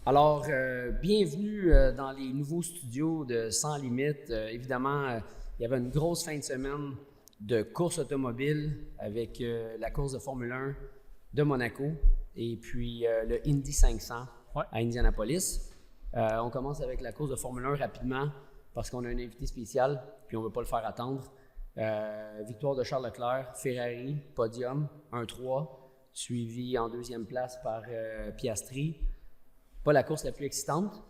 Alors, bienvenue dans les nouveaux studios de Sans Limite. Évidemment, il y avait une grosse fin de semaine de course automobile avec la course de Formule 1 de Monaco et puis le Indy 500 à Indianapolis. On commence avec la course de Formule 1 rapidement parce qu'on a un invité spécial puis on ne veut pas le faire attendre. Victoire de Charles Leclerc, Ferrari, podium, 1-3, suivi en deuxième place par Piastri. Pas la course la plus excitante.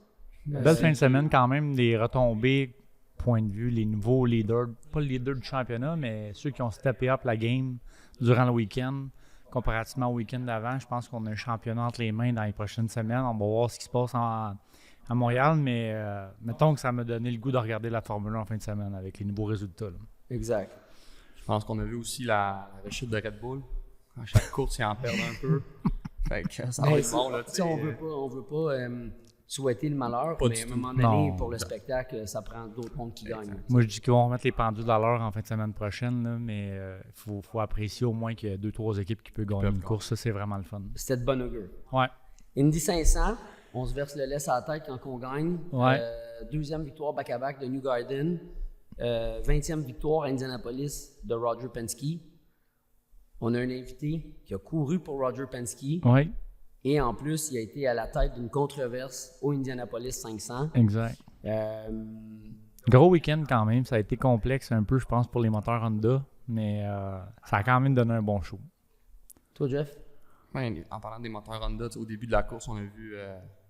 Belle fin de semaine quand même, des retombées, point de vue, les nouveaux leaders, pas les leaders du championnat, mais ceux qui ont steppé up la game durant le week-end, comparativement au week-end d'avant. Je pense qu'on a un championnat entre les mains dans les prochaines semaines. On va voir ce qui se passe à Montréal, mais mettons que ça m'a donné le goût de regarder la Formule 1 en fin de semaine avec les nouveaux résultats. Là. Exact. Je pense qu'on a vu aussi la rechute de Red Bull. À chaque course, ils en perdent un peu. Fait que ça va être bon, là, on veut pas souhaiter le malheur, mais à un moment donné, pour le spectacle, ça prend d'autres mondes qui gagnent. Moi, je dis qu'ils vont remettre les pendules à l'heure en fin de semaine prochaine, là, mais il faut apprécier au moins qu'il y a 2-3 équipes qui peuvent gagner une course. Ça, c'est vraiment le fun. C'était de bon augure. Ouais. Indy 500, on se verse le laisse à la tête quand on gagne. Ouais. Deuxième victoire back-à-back de New Garden. 20e victoire à Indianapolis de Roger Penske. On a un invité qui a couru pour Roger Penske. Oui. Et en plus, il a été à la tête d'une controverse au Indianapolis 500. Exact. Gros week-end quand même. Ça a été complexe un peu, je pense, pour les moteurs Honda. Mais ça a quand même donné un bon show. Toi, Jeff? Ouais, en parlant des moteurs Honda, au début de la course, on a vu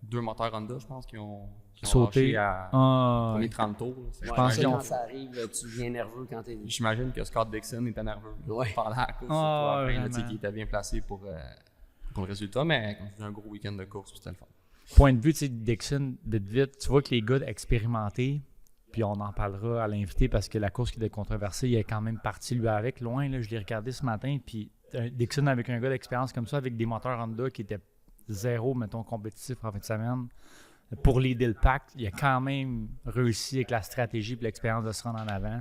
2 moteurs Honda, je pense, qui ont sauté lâché à les 30 tours. Je pense que quand ça arrive, tu deviens nerveux quand t'es... J'imagine que Scott Dixon était nerveux pendant la course. Il était bien placé pour le résultat, mais quand c'était un gros week-end de course, c'était le fun. Point de vue, tu sais, Dixon, vite, tu vois que les gars expérimentés, puis on en parlera à l'invité parce que la course qui était controversée, il est quand même parti lui avec, loin, là, je l'ai regardé ce matin, puis Dixon avec un gars d'expérience comme ça, avec des moteurs Honda qui étaient zéro, mettons, compétitif en fin de semaine, pour leader le pack, il a quand même réussi avec la stratégie et l'expérience de se rendre en avant.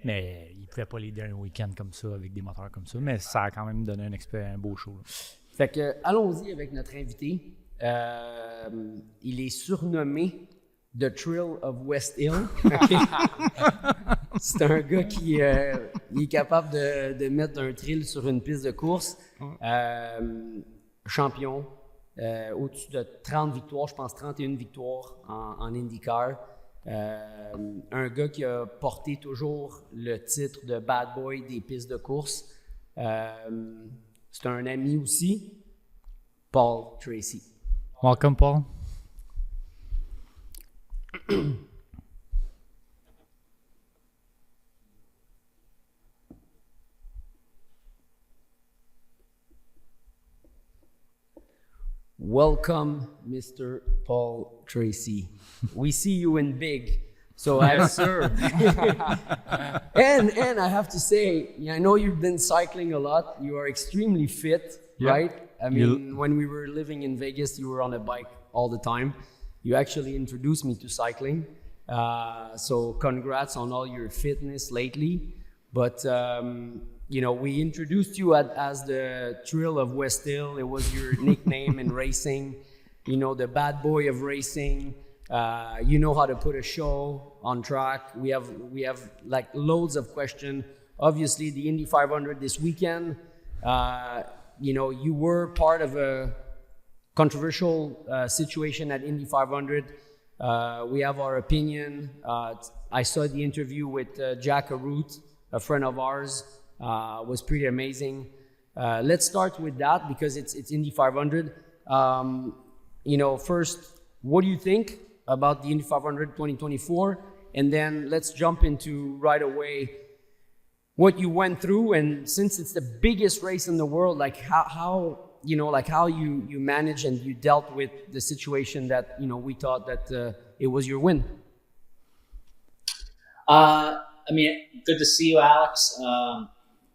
Mais il ne pouvait pas leader un week-end comme ça, avec des moteurs comme ça, mais ça a quand même donné un beau show. Là. Fait que, allons-y avec notre invité. Il est surnommé The Thrill of West Hill. C'est un gars qui il est capable de mettre un thrill sur une piste de course. Champion, au-dessus de 30 victoires, je pense 31 victoires en IndyCar. Un gars qui a porté toujours le titre de Bad Boy des pistes de course. C'est un ami aussi, Paul Tracy. Welcome, Paul. Welcome, Mr. Paul Tracy. We see you in big. So sir. and I have to say, I know you've been cycling a lot. You are extremely fit, right? I mean, when we were living in Vegas, you were on a bike all the time. You actually introduced me to cycling. So congrats on all your fitness lately. But, we introduced you as the Thrill of West Hill. It was your nickname in racing, the bad boy of racing. You know how to put a show on track. We have like loads of questions. Obviously, the Indy 500 this weekend, you were part of a controversial situation at Indy 500. We have our opinion. I saw the interview with Jack Arute, a friend of ours. Was pretty amazing. Let's start with that because it's Indy 500. First, what do you think about the Indy 500 2024? And then let's jump into right away what you went through. And since it's the biggest race in the world, like how you managed and you dealt with the situation that, we thought that it was your win. Good to see you, Alex.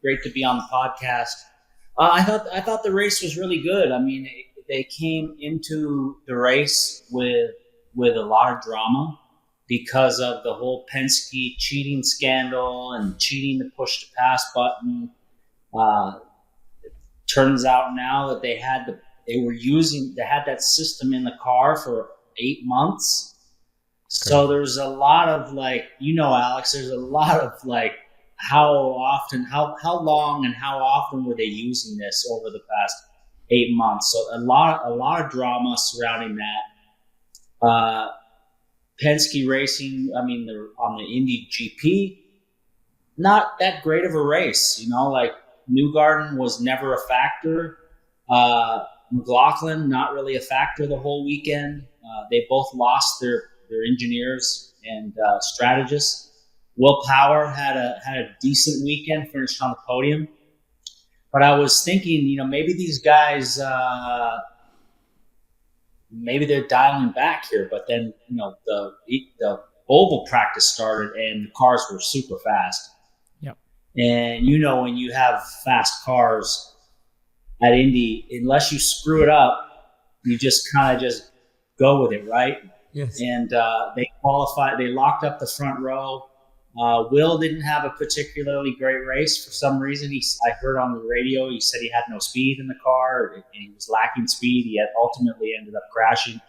Great to be on the podcast. I thought the race was really good. They came into the race with a lot of drama because of the whole Penske cheating scandal and cheating the push to pass button. It turns out now that they had they had that system in the car for 8 months. So there's a lot of Alex, there's a lot of how long and how often were they using this over the past 8 months? So a lot of drama surrounding that. Penske Racing, I mean, they're on the Indy GP, not that great of a race, Newgarden was never a factor. McLaughlin, not really a factor the whole weekend. They both lost their engineers and strategists. Will Power had a decent weekend, finished on the podium. But I was thinking, maybe these guys, maybe they're dialing back here. But then, the oval practice started and the cars were super fast. Yep. And when you have fast cars at Indy, unless you screw it up, you just kind of just go with it, right? Yes. And they qualified. They locked up the front row. Will didn't have a particularly great race for some reason. I heard on the radio he said he had no speed in the car and he was lacking speed. He had ultimately ended up crashing.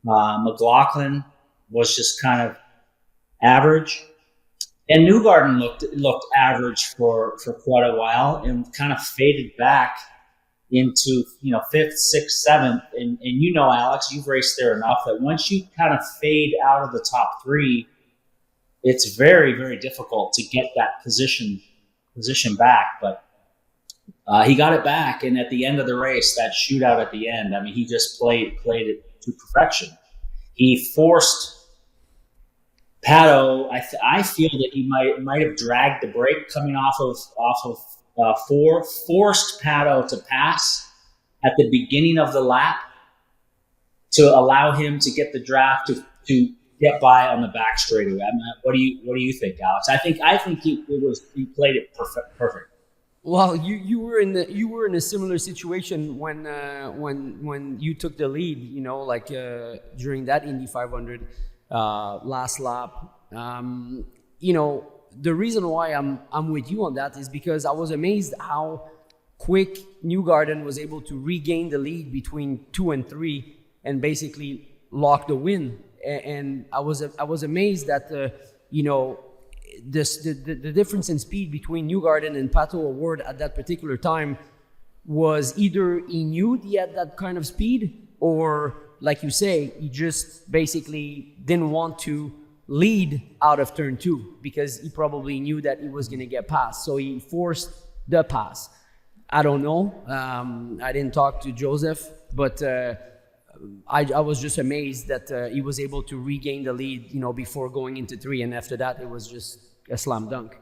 McLaughlin was just kind of average, and Newgarden looked average for quite a while and kind of faded back into 5th, 6th, 7th, and Alex, you've raced there enough that once you kind of fade out of the top 3, it's very, very difficult to get that position back. But he got it back, and at the end of the race, that shootout at the end, I mean, he just played it to perfection. He forced Pato. I feel that he might have dragged the brake coming off of 4, forced Pato to pass at the beginning of the lap to allow him to get the draft to get by on the back straightaway. I mean, what do you think, Alex? I think he played it perfect. Well, you were in a similar situation when you took the lead, during that Indy 500 last lap. The reason why I'm with you on that is because I was amazed how quick Newgarden was able to regain the lead between 2 and 3 and basically lock the win. And I was amazed that the difference in speed between Newgarden and Pato O'Ward at that particular time was either he knew he had that kind of speed, or like you say, he just basically didn't want to lead out of turn 2 because he probably knew that he was going to get passed. So he forced the pass. I don't know. I didn't talk to Joseph, but I was just amazed that he was able to regain the lead, before going into 3, and after that it was just a slam dunk.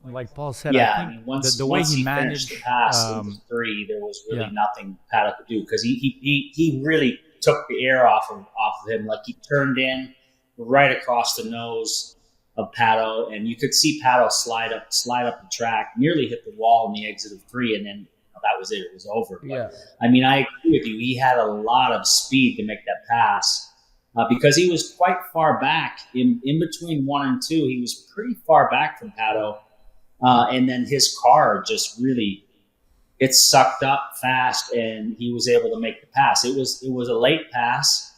Like Paul said, yeah, I think the way once he managed the pass into 3, there was really nothing Pato could do because he really took the air off of him. Like he turned in right across the nose of Pato, and you could see Pato slide up the track, nearly hit the wall in the exit of 3, and then that was it. It was over. But, yeah. I mean, I agree with you. He had a lot of speed to make that pass because he was quite far back in between 1 and 2. He was pretty far back from Pato, and then his car just really it sucked up fast, and he was able to make the pass. It was a late pass.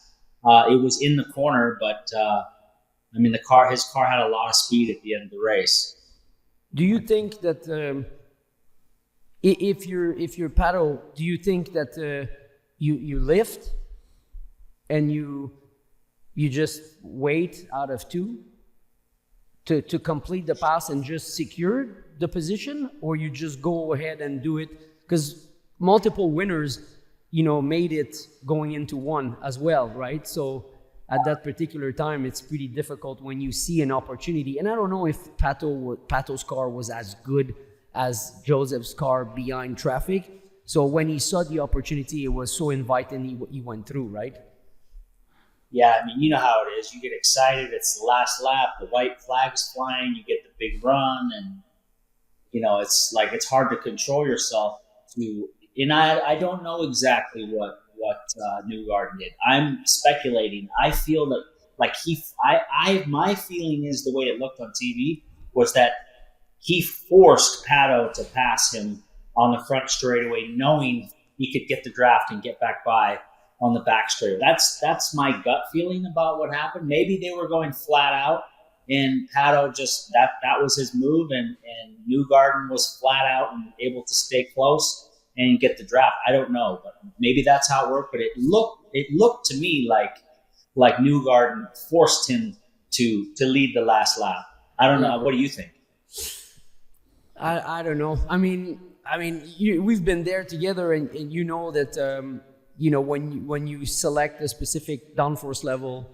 It was in the corner, but his car had a lot of speed at the end of the race. Do you think that if you're Pato, do you think that you lift and you just wait out of 2 to complete the pass and just secure the position, or you just go ahead and do it? Because multiple winners, made it going into 1 as well, right? So at that particular time, it's pretty difficult when you see an opportunity. And I don't know if Pato's car was as good as Joseph's car behind traffic. So when he saw the opportunity, it was so inviting, he went through, right? Yeah, I mean, you know how it is. You get excited. It's the last lap. The white flag's flying. You get the big run. And, it's hard to control yourself. And I don't know exactly what Newgarden did. I'm speculating. I feel that, my feeling is the way it looked on TV was that he forced Pato to pass him on the front straightaway, knowing he could get the draft and get back by on the back straight. That's my gut feeling about what happened. Maybe they were going flat out, and Pato just that was his move, and Newgarden was flat out and able to stay close and get the draft. I don't know, but maybe that's how it worked. But it looked to me like Newgarden forced him to lead the last lap. I don't know. What do you think? I don't know. I mean, we've been there together, and you know that when you select a specific downforce level,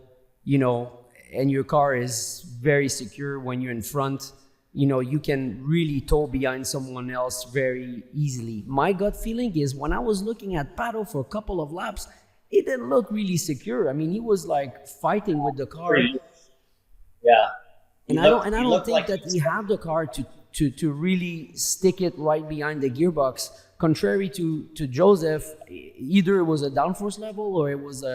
and your car is very secure when you're in front, you can really tow behind someone else very easily. My gut feeling is when I was looking at Pato for a couple of laps, it didn't look really secure. I mean, he was like fighting with the car. Yeah. And I don't think that he had the car to really stick it right behind the gearbox. Contrary to Joseph, either it was a downforce level or it was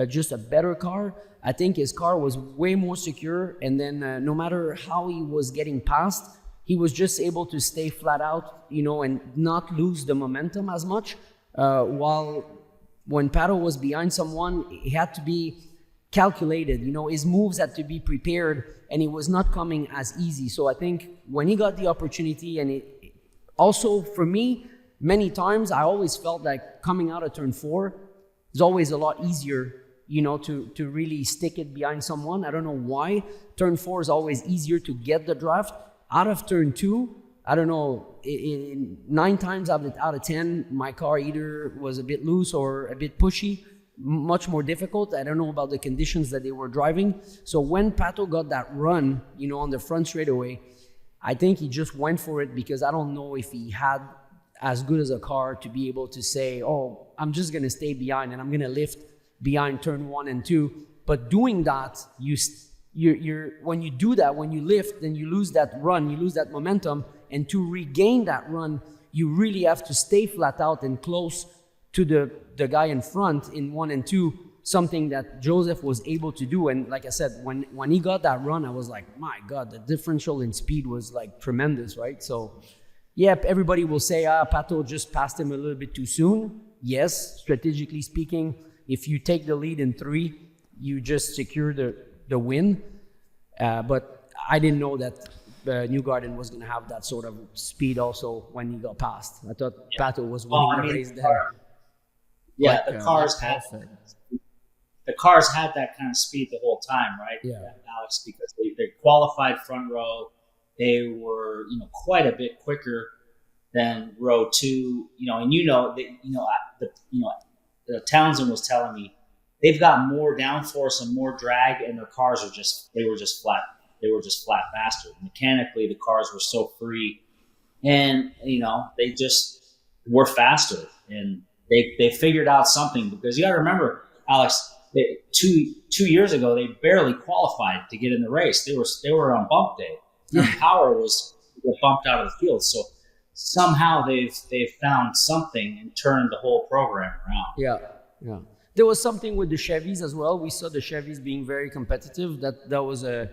just a better car. I think his car was way more secure, and then no matter how he was getting past, he was just able to stay flat out, and not lose the momentum as much. While when Pato was behind someone, he had to be calculated. His moves had to be prepared, and it was not coming as easy. So I think when he got the opportunity, and it also for me, many times I always felt like coming out of turn 4 is always a lot easier, to really stick it behind someone. I don't know why. Turn 4 is always easier to get the draft. Out of turn 2, I don't know, 9 times out of 10, my car either was a bit loose or a bit pushy, much more difficult. I don't know about the conditions that they were driving. So when Pato got that run, on the front straightaway, I think he just went for it, because I don't know if he had as good as a car to be able to say, oh, I'm just going to stay behind and I'm going to lift behind turn 1 and 2. But doing that, when you do that, when you lift, then you lose that run, you lose that momentum. And to regain that run, you really have to stay flat out and close to the guy in front in 1 and 2, something that Joseph was able to do. And like I said, when he got that run, I was like, my God, the differential in speed was like tremendous, right? So yeah, everybody will say, Pato just passed him a little bit too soon. Yes, strategically speaking, if you take the lead in 3, you just secure the win. But I didn't know that Newgarden was going to have that sort of speed also when he got past. I thought Pato was winning the race there. Yeah, the cars had that kind of speed the whole time, right? Yeah, Alex, because they qualified front row. They were, quite a bit quicker than row 2. Townsend was telling me they've got more downforce and more drag, and their cars were just flat. They were just flat faster. Mechanically, the cars were so free, and they just were faster, and they figured out something. Because you got to remember, Alex, 2 years ago they barely qualified to get in the race. They were on bump day. Their power was bumped out of the field. So somehow they've found something and turned the whole program around. Yeah. There was something with the Chevys as well. We saw the Chevys being very competitive. That was I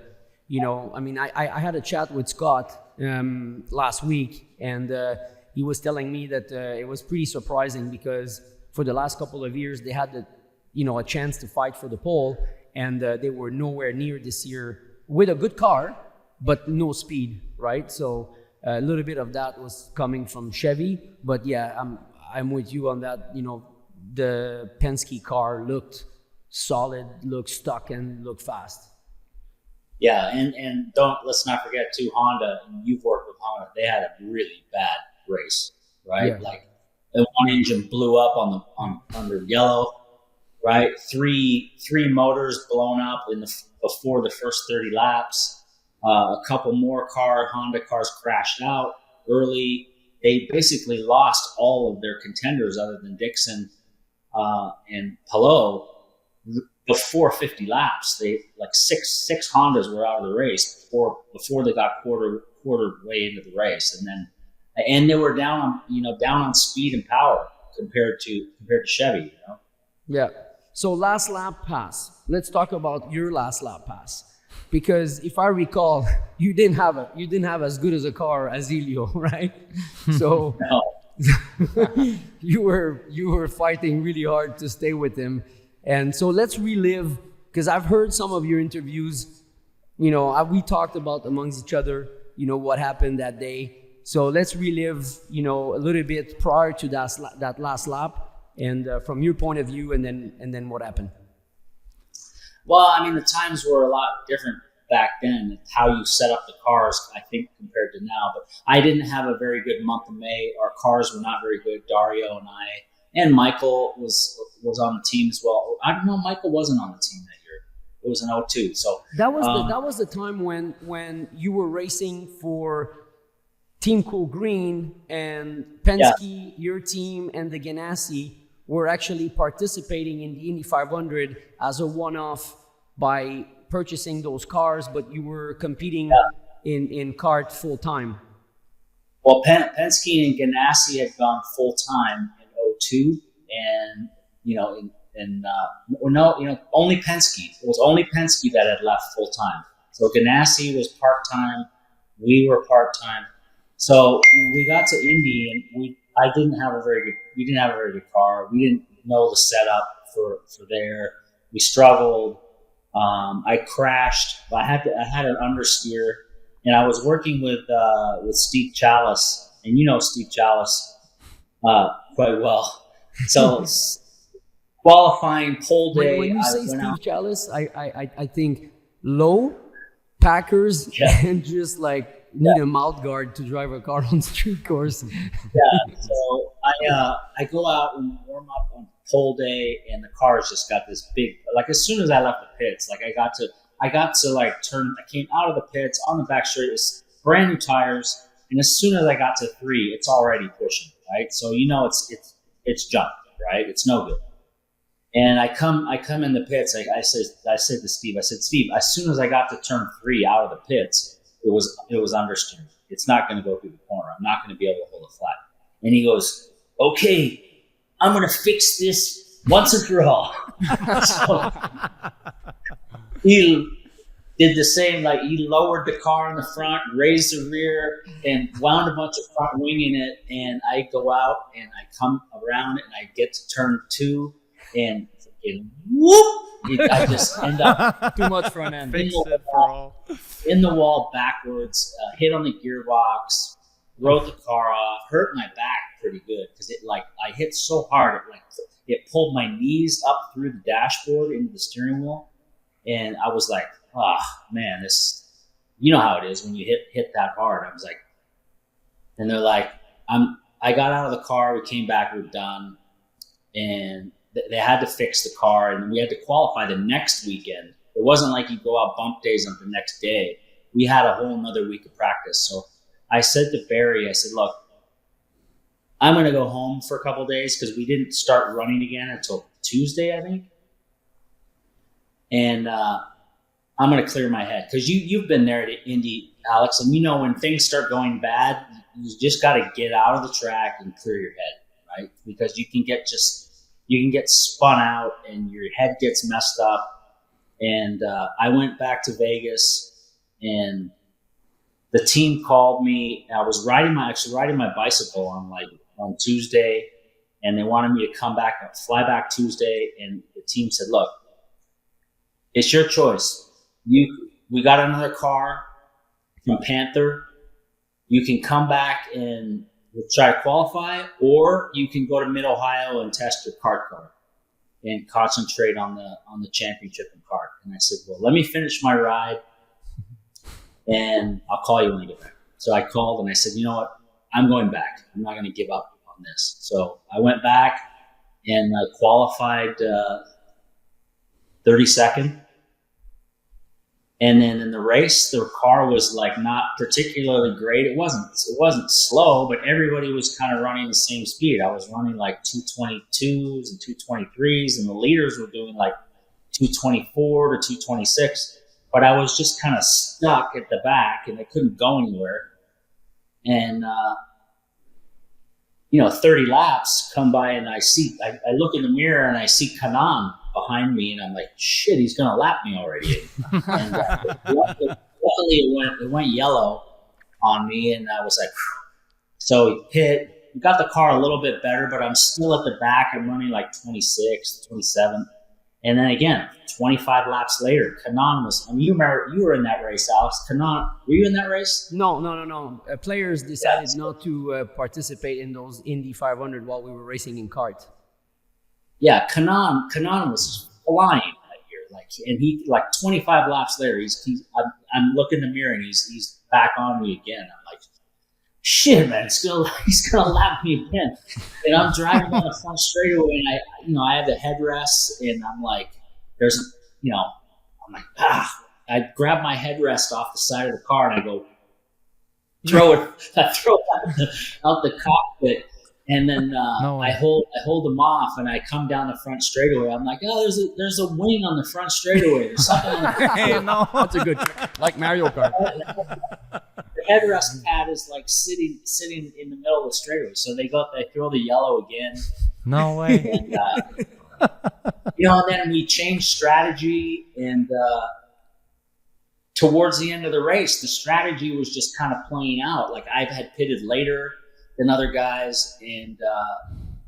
had a chat with Scott last week, and he was telling me that it was pretty surprising, because for the last couple of years they had a chance to fight for the pole, and they were nowhere near this year with a good car, but no speed, right? So a little bit of that was coming from Chevy, but yeah, I'm with you on that. The Penske car looked solid, looked stuck, and looked fast. Yeah, and let's not forget too, Honda. You've worked with Honda; they had a really bad race, right? Yeah. Like the one engine blew up under yellow, right? Three motors blown up before the first 30 laps. A couple more Honda cars crashed out early. They basically lost all of their contenders other than Dixon and Palou before 50 laps. They like six Hondas were out of the race before they got quarter way into the race, and they were down on speed and power compared to Chevy. Yeah. So last lap pass. Let's talk about your last lap pass. Because if I recall, you didn't have as good as a car as Elio, right? So no. you were fighting really hard to stay with him. And so let's relive, because I've heard some of your interviews. You know, we talked about amongst each other, you know, what happened that day. So let's relive, you know, a little bit prior to that last lap, and from your point of view, and then what happened. Well, I mean, the times were a lot different back then, how you set up the cars, I think, compared to now. But I didn't have a very good month of May. Our cars were not very good. Dario and I, and Michael was on the team as well. I don't know, Michael wasn't on the team that year. It was an 02. So that was the time when you were racing for Team Cool Green, and Penske, your team, and the Ganassi were actually participating in the Indy 500 as a one-off by purchasing those cars, but you were competing in kart full time. Well, Penske and Ganassi had gone full time in 02, and only Penske. It was only Penske that had left full time. So Ganassi was part time, we were part time. So we got to Indy, and we didn't have a very good car. We didn't know the setup for there. We struggled. I crashed. I had an understeer, and I was working with Steve Chalice, and you know Steve Chalice quite well. So qualifying pole day. When you say Steve Chalice, I think low Packers and just like need a mouth guard to drive a car on street course. Yeah. So I go out and warm up on pole day, and the car's just got this big. Like as soon as I left the pits, like I got to like turn. I came out of the pits on the back straight. It's brand new tires, and as soon as I got to 3, it's already pushing. Right. So you know it's junk. Right. It's no good. And I come in the pits. I said to Steve, Steve, as soon as I got to turn 3 out of the pits, it was understeer. It's not going to go through the corner. I'm not going to be able to hold it flat. And he goes, okay, I'm going to fix this once and for all. So he did the same. Like he lowered the car in the front, raised the rear, and wound a bunch of front wing in it. And I go out and I come around and I get to turn 2, and whoop! I just end up too much front end. In the wall backwards, hit on the gearbox, wrote the car off, hurt my back pretty good because I hit so hard it pulled my knees up through the dashboard into the steering wheel, and I was like, oh man, this, you know how it is when you hit that hard. I was like, and they're like, I got out of the car, we came back, we were done, and they had to fix the car, and we had to qualify the next weekend. It wasn't like you go out bump days on the next day. We had a whole another week of practice. So I said to Barry, I said, look, I'm going to go home for a couple of days because we didn't start running again until Tuesday, I think. And I'm going to clear my head because you've been there at Indy, Alex, and you know when things start going bad, you just got to get out of the track and clear your head, right? Because you can get spun out and your head gets messed up. And I went back to Vegas, and the team called me. I was riding my bicycle on Tuesday, and they wanted me to fly back Tuesday. And the team said, "Look, it's your choice. We got another car from Panther. You can come back and we'll try to qualify, or you can go to Mid Ohio and test your kart car and concentrate on the championship in kart." And I said, well, let me finish my ride and I'll call you when I get back. So I called and I said, you know what? I'm going back. I'm not going to give up on this. So I went back and I qualified 32nd. And then in the race, the car was like not particularly great. It wasn't slow, but everybody was kind of running the same speed. I was running like 222s and 223s, and the leaders were doing like 224 to 226. But I was just kind of stuck at the back, and I couldn't go anywhere. And 30 laps come by, and I look in the mirror and I see Kanan behind me, and I'm like, shit, he's gonna lap me already. And luckily it went yellow on me, and I was like, phew. So he hit, we got the car a little bit better, but I'm still at the back. I'm running like 26, 27. And then again, 25 laps later, Kanan was, I mean, you were in that race, Alex. Kanan, were you in that race? No. Players decided not to participate in those Indy 500 while we were racing in kart. Yeah, Kanan was flying that year. Like, and he, like 25 laps later, I'm looking in the mirror and he's back on me again. I'm like, shit, man, he's gonna lap me again. And I'm driving on the front straightaway, and I have the headrest, and I'm like, I grab my headrest off the side of the car, and I go, throw it out the cockpit, and then I hold them off, and I come down the front straightaway. I'm like, oh, there's a wing on the front straightaway. There's something on the Hey, no. That's a good trick. Like Mario Kart. The headrest pad is like sitting in the middle of the straightaway. So they throw the yellow again. No way. And, and then we changed strategy, and towards the end of the race, the strategy was just kind of playing out. Like I had pitted later than other guys, and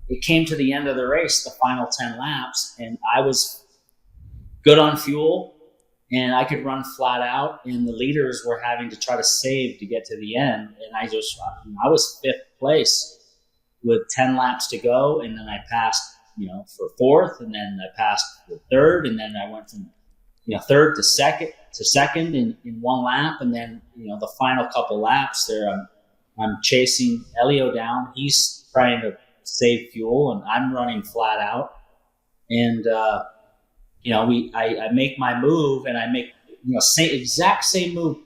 it came to the end of the race, the final 10 laps, and I was good on fuel, and I could run flat out, and the leaders were having to try to save to get to the end, and I was fifth place with 10 laps to go, and then I passed, for fourth, and then I passed for third, and then I went from, third to second in one lap, and then, the final couple laps there, I'm chasing Elio down. He's trying to save fuel, and I'm running flat out, and I make my move, and I make exact same move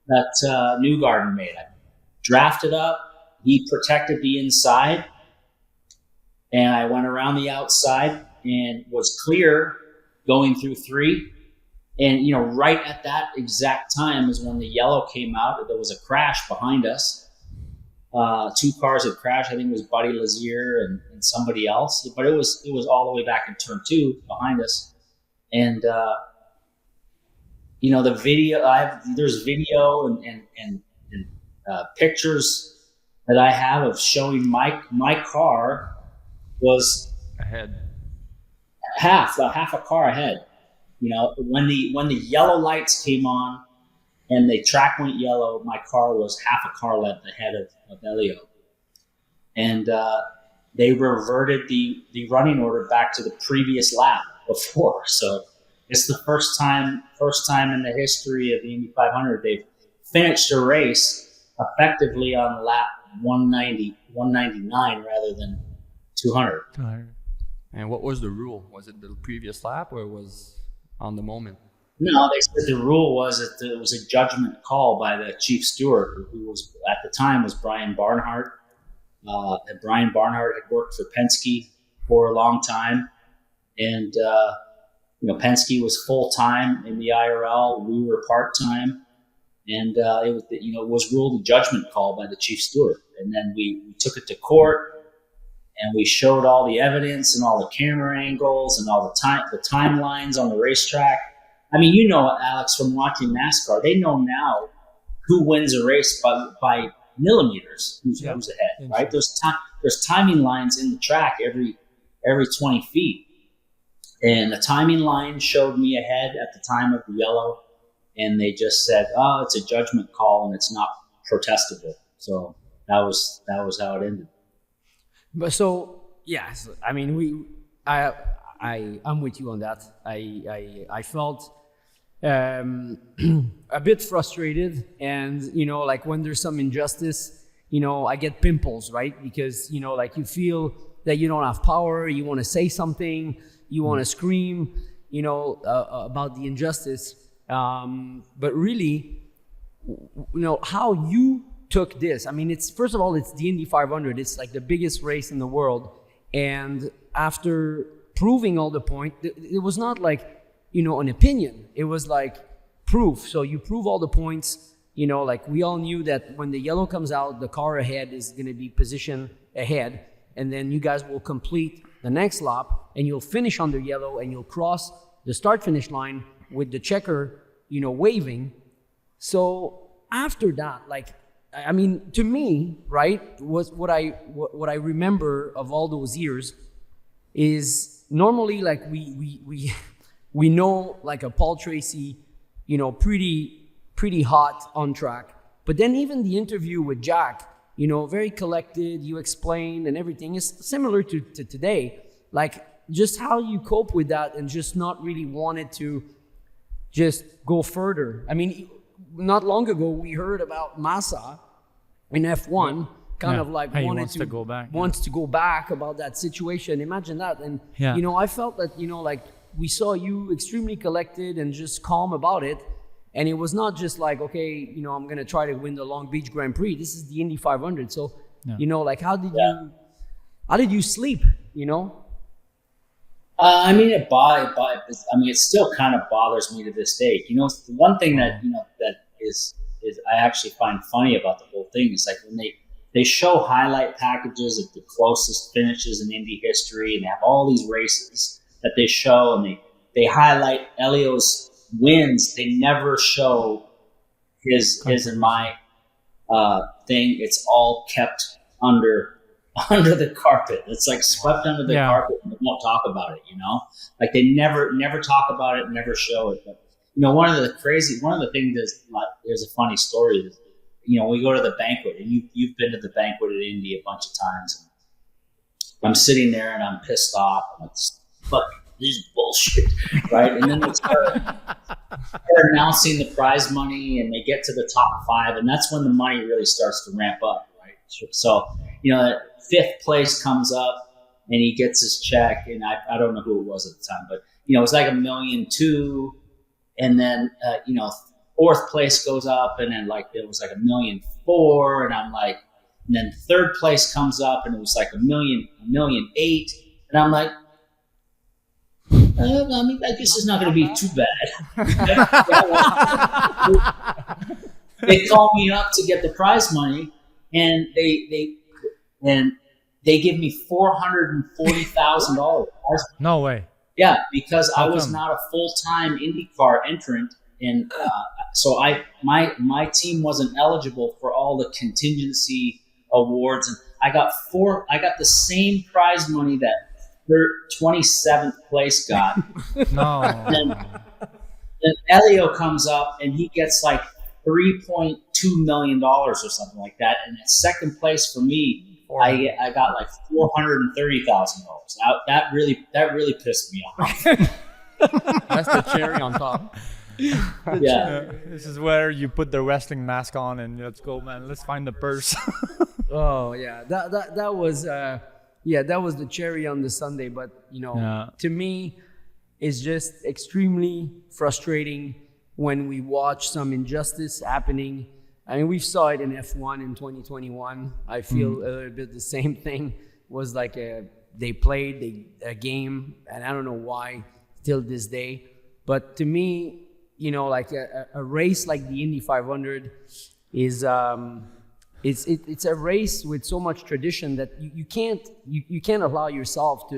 that Newgarden made. I drafted up, he protected the inside, and I went around the outside and was clear going through three. And right at that exact time is when the yellow came out. There was a crash behind us. Two cars had crashed. I think it was Buddy Lazier and somebody else, but it was all the way back in turn 2 behind us. And the video, there's video and pictures that I have of showing my car was Ahead. half a car ahead. When the yellow lights came on and the track went yellow, my car was half a car length ahead of Elio. And they reverted the running order back to the previous lap before. So it's the first time in the history of the Indy 500 they've finished a race effectively on lap 199 rather than 200. And what was the rule? Was it the previous lap or was on the moment? No, they said the rule was that it was a judgment call by the chief steward, who was at the time was Brian Barnhart. And Brian Barnhart had worked for Penske for a long time, and Penske was full time in the IRL. We were part time, and it was ruled a judgment call by the chief steward. And then we took it to court. And we showed all the evidence and all the camera angles and all the timelines on the racetrack. I mean, Alex, from watching NASCAR, they know now who wins a race by millimeters, who's ahead, right? There's timing lines in the track every 20 feet. And the timing line showed me ahead at the time of the yellow, and they just said, oh, it's a judgment call and it's not protestable. So that was how it ended. But so yes, I mean I'm with you on that. I felt a bit frustrated, and like when there's some injustice, I get pimples, right? Because like you feel that you don't have power, you want to say something, you want to scream, about the injustice. But really, how you took this. I mean, it's first of all, it's the Indy 500. It's like the biggest race in the world. And after proving all the point, it was not like, an opinion. It was like proof. So you prove all the points, like we all knew that when the yellow comes out, the car ahead is going to be positioned ahead. And then you guys will complete the next lap and you'll finish under yellow and you'll cross the start finish line with the checker, waving. So after that, like, I mean, to me, right, was what I remember of all those years is normally like we know like a Paul Tracy, you know, pretty hot on track. But then even the interview with Jack, you know, very collected, you explain and everything is similar to today. Like just how you cope with that and just not really wanted to just go further. I mean, not long ago we heard about Massa in F1 kind of like wants to go back about that situation. Imagine that. And you know, I felt that, you know, like we saw you extremely collected and just calm about it. And it was not just like, okay, you know, I'm going to try to win the Long Beach Grand Prix. This is the Indy 500. So, you know, like how did you sleep, you know? I mean, it still kind of bothers me to this day. You know, the one thing that, you know, that is I actually find funny about the whole thing is like when they show highlight packages of the closest finishes in Indy history, and they have all these races that they show, and they highlight Elio's wins. They never show his and my thing. It's all kept under the carpet. It's like swept under the carpet, and they won't talk about it, you know? Like they never talk about it, never show it. But you know, one of the things is like, there's a funny story is, you know, we go to the banquet, and you've been to the banquet at Indy a bunch of times, and I'm sitting there and I'm pissed off, and it's fuck this is bullshit, right? And then they're announcing the prize money, and they get to the top 5, and that's when the money really starts to ramp up, right? So, you know, 5th place comes up, and he gets his check, and I don't know who it was at the time, but you know, it was like $1.2 million, and then you know, 4th place goes up, and then like it was like $1.4 million, and I'm like, and then 3rd place comes up, and it was like $1.8 million, and I'm like, I mean, I guess it's not going to be too bad. They call me up to get the prize money, and they give me $440,000. No way. Yeah, because I was not a full-time IndyCar entrant, and so my team wasn't eligible for all the contingency awards, and I got the same prize money that 27th place got. No. Then Elio comes up and he gets like $3.2 million or something like that. And at 2nd place for me, I got like $430,000. That really pissed me off. That's the cherry on top. Yeah. This is where you put the wrestling mask on and let's go, man. Let's find the purse. Oh yeah, that was. That was the cherry on the sundae, but you know, to me, it's just extremely frustrating when we watch some injustice happening. I mean, we saw it in F1 in 2021. I feel a little bit the same thing. Was like they played a game, and I don't know why till this day. But to me, you know, like a race like the Indy 500 is. It's a race with so much tradition that you can't allow yourself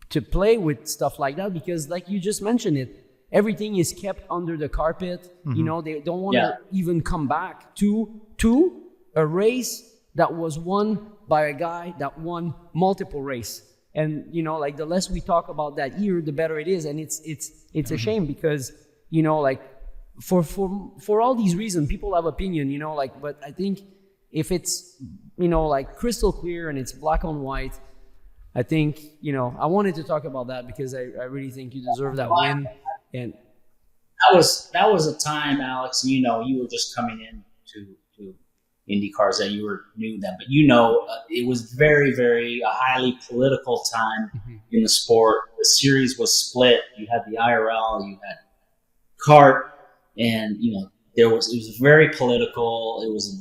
to play with stuff like that, because like you just mentioned it, everything is kept under the carpet. You know, they don't want to even come back to a race that was won by a guy that won multiple races. And you know, like the less we talk about that year, the better it is. And it's a shame, because you know, like for all these reasons, people have opinion, you know, like, but I think if it's, you know, like crystal clear and it's black on white, I think, you know, I wanted to talk about that because I really think you deserve that win. And that was a time, Alex, you know, you were just coming in to IndyCars, that you were new then, but you know, it was very, very a highly political time in the sport. The series was split. You had the IRL, you had kart, and you know, it was very political. It was a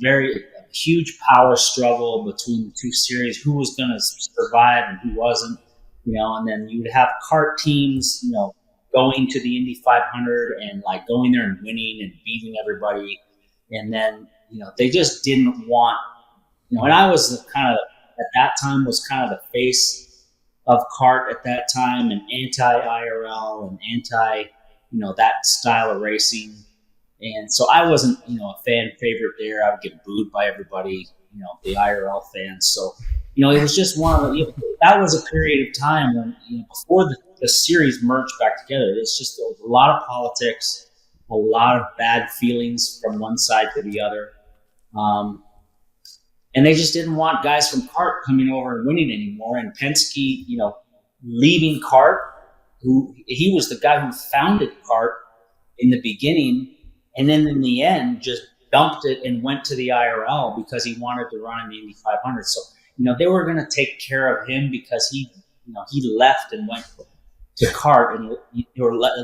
huge power struggle between the two series, who was going to survive and who wasn't, you know, and then you would have kart teams, you know, going to the Indy 500 and like going there and winning and beating everybody. And then, you know, they just didn't want, you know, and I was at that time was kind of the face of kart at that time, and anti-IRL and anti, you know, that style of racing. And so I wasn't, a fan favorite there. I would get booed by everybody, the IRL fans. So, it was just that was a period of time when, before the series merged back together, it's just a lot of politics, a lot of bad feelings from one side to the other. And they just didn't want guys from CART coming over and winning anymore. And Penske, leaving CART, he was the guy who founded CART in the beginning, and then in the end just dumped it and went to the IRL because he wanted to run in the Indy 500. So, they were going to take care of him because he left and went to CART or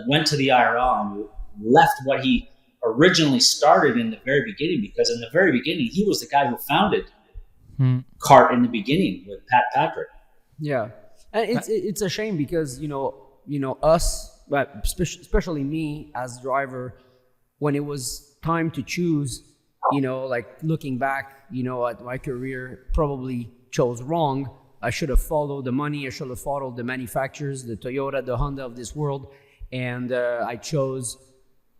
went to the IRL and left what he originally started in the very beginning, because in the very beginning, he was the guy who founded CART in the beginning with Pat Patrick. Yeah. And it's a shame because, us, but especially me as driver, when it was time to choose, looking back, at my career, probably chose wrong. I should have followed the money. I should have followed the manufacturers, the Toyota, the Honda of this world. And I chose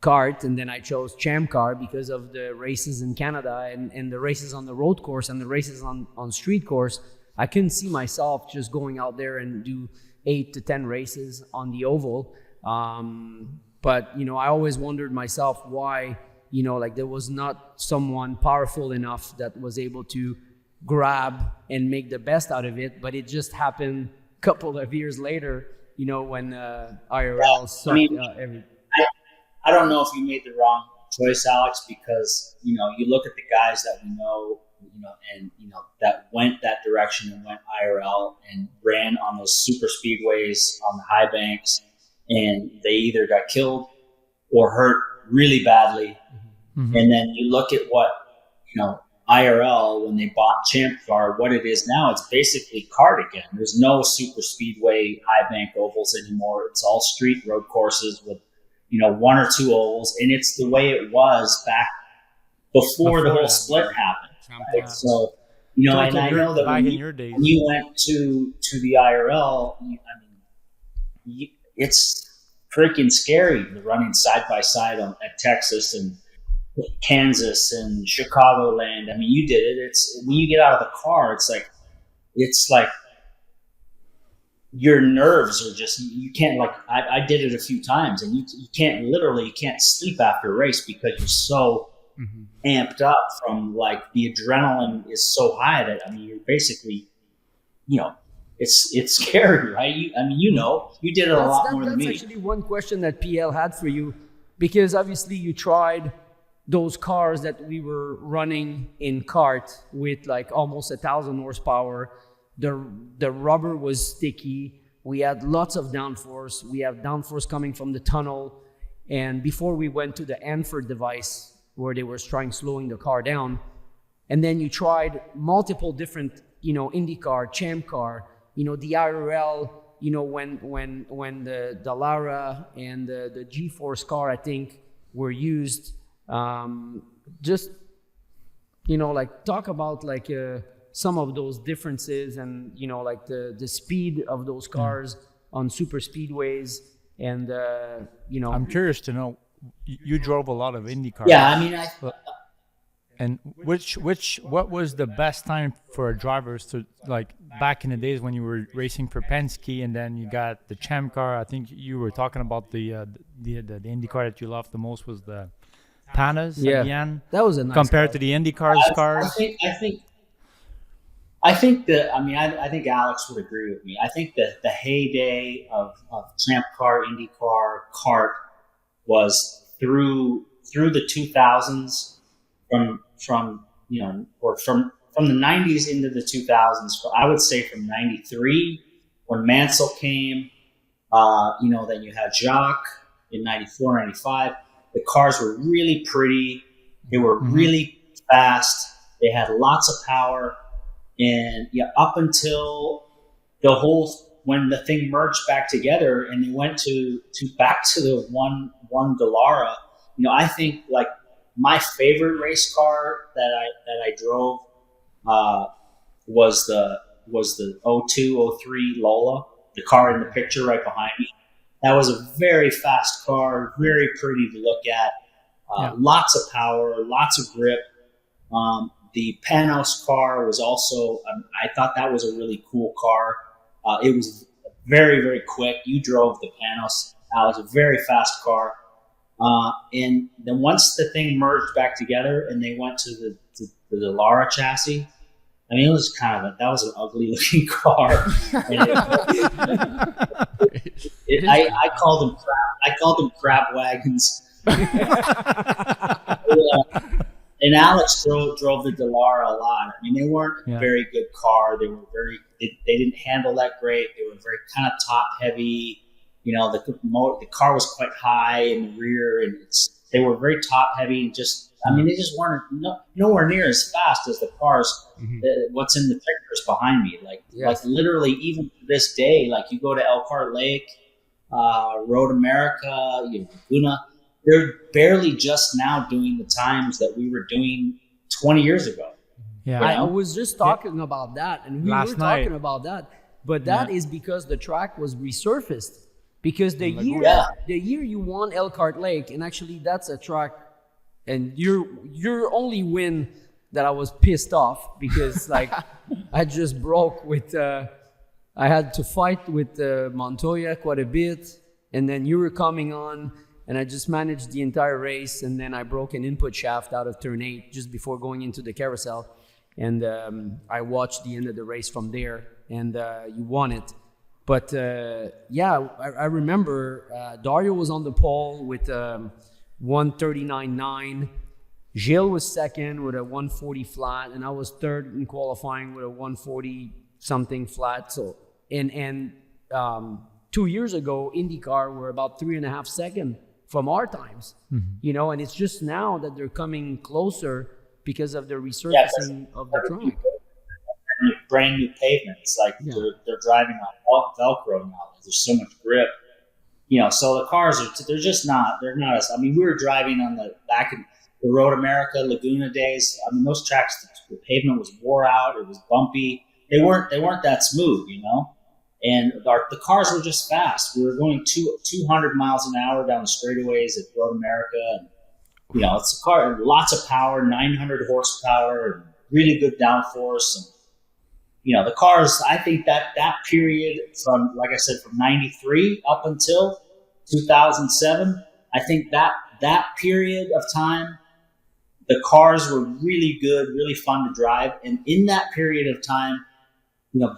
CART, and then I chose Champ Car because of the races in Canada and the races on the road course and the races on street course. I couldn't see myself just going out there and do 8 to 10 races on the oval. But, I always wondered myself why, there was not someone powerful enough that was able to grab and make the best out of it. But it just happened a couple of years later, when IRL sucked I don't know if you made the wrong choice, Alex, because, you look at the guys that we know, and, that went that direction and went IRL and ran on those super speedways on the high banks, and they either got killed or hurt really badly. Mm-hmm. And then you look at what, IRL, when they bought Champ Car, what it is now, it's basically CART again. There's no super speedway high bank ovals anymore. It's all street road courses with, 1 or 2 ovals, and it's the way it was back before the whole split happened. Right? So, and I know that when you went to the IRL, it's freaking scary running side by side at Texas and Kansas and Chicagoland. I mean, you did it. It's when you get out of the car, it's like your nerves are just, you can't, I did it a few times, and you can't sleep after a race because you're so amped up from the adrenaline is so high that, you're basically, it's scary, right? You did it a lot more than me. That's actually one question that PL had for you, because obviously you tried those cars that we were running in CART with almost 1,000 horsepower. The rubber was sticky. We had lots of downforce. We have downforce coming from the tunnel. And before we went to the Hanford device where they were slowing the car down, and then you tried multiple different, IndyCar, Champ Car, the IRL, when the Lara and the G-Force car, I think, were used. Just, talk about some of those differences and, the speed of those cars on super speedways. And, I'm curious to know, you drove a lot of IndyCar. Yeah, and what was the best time for drivers to, back in the days when you were racing for Penske, and then you got the Champ Car? I think you were talking about the IndyCar that you loved the most was the Panas. Yeah, again, that was a nice compared car. to the IndyCar's cars. I think Alex would agree with me. I think that the heyday of Champ Car, IndyCar, CART was through the 2000s, from the 90s into the 2000s. I would say from 93 when Mansell came. Then you had Jacques in 94, 95. The cars were really pretty. They were really fast. They had lots of power. And up until when the thing merged back together and they went back to the one Dallara, I think my favorite race car that I drove was the 02, 03 Lola, the car in the picture right behind me. That was a very fast car, very pretty to look at. Lots of power, lots of grip. The Panos car was also, I thought that was a really cool car. It was very, very quick. You drove the Panos. It was a very fast car. And then once the thing merged back together and they went to the Lara chassis, I mean, it was kind of that was an ugly looking car. And I called them crap wagons. And Alex drove the Dallara a lot. I mean, they weren't a very good car. They were they didn't handle that great. They were very kind of top heavy. You know, the car was quite high in the rear, and they were very top heavy. And just, I mean, they just weren't nowhere near as fast as the cars. What's in the pictures behind me, like literally, even to this day, like you go to Elkhart Lake, Road America, Laguna. They're barely just now doing the times that we were doing 20 years ago. Yeah, I was just talking about that, and we were talking about that. But that is because the track was resurfaced. Because the year you won Elkhart Lake, and actually that's a track, and your only win that I was pissed off because like I just broke with I had to fight with Montoya quite a bit, and then you were coming on. And I just managed the entire race, and then I broke an input shaft out of turn 8 just before going into the carousel. And I watched the end of the race from there, and you won it. But I remember Dario was on the pole with 139.9. Gilles was second with a 140 flat, and I was third in qualifying with a 140 something flat. So and 2 years ago, IndyCar were about 3.5 seconds from our times, and it's just now that they're coming closer because of the resurfacing of the track. Brand new pavements, like they're driving on Velcro now. There's so much grip, So the cars they're not as. I mean, we were driving on back in the Road America Laguna days. I mean, those tracks, the pavement was wore out. It was bumpy. They weren't that smooth, And the cars were just fast. We were going 200 miles an hour down the straightaways at Road America. And, it's a car, lots of power, 900 horsepower, and really good downforce. And, the cars, I think that period from, like I said, from 93 up until 2007, I think that period of time, the cars were really good, really fun to drive. And in that period of time, the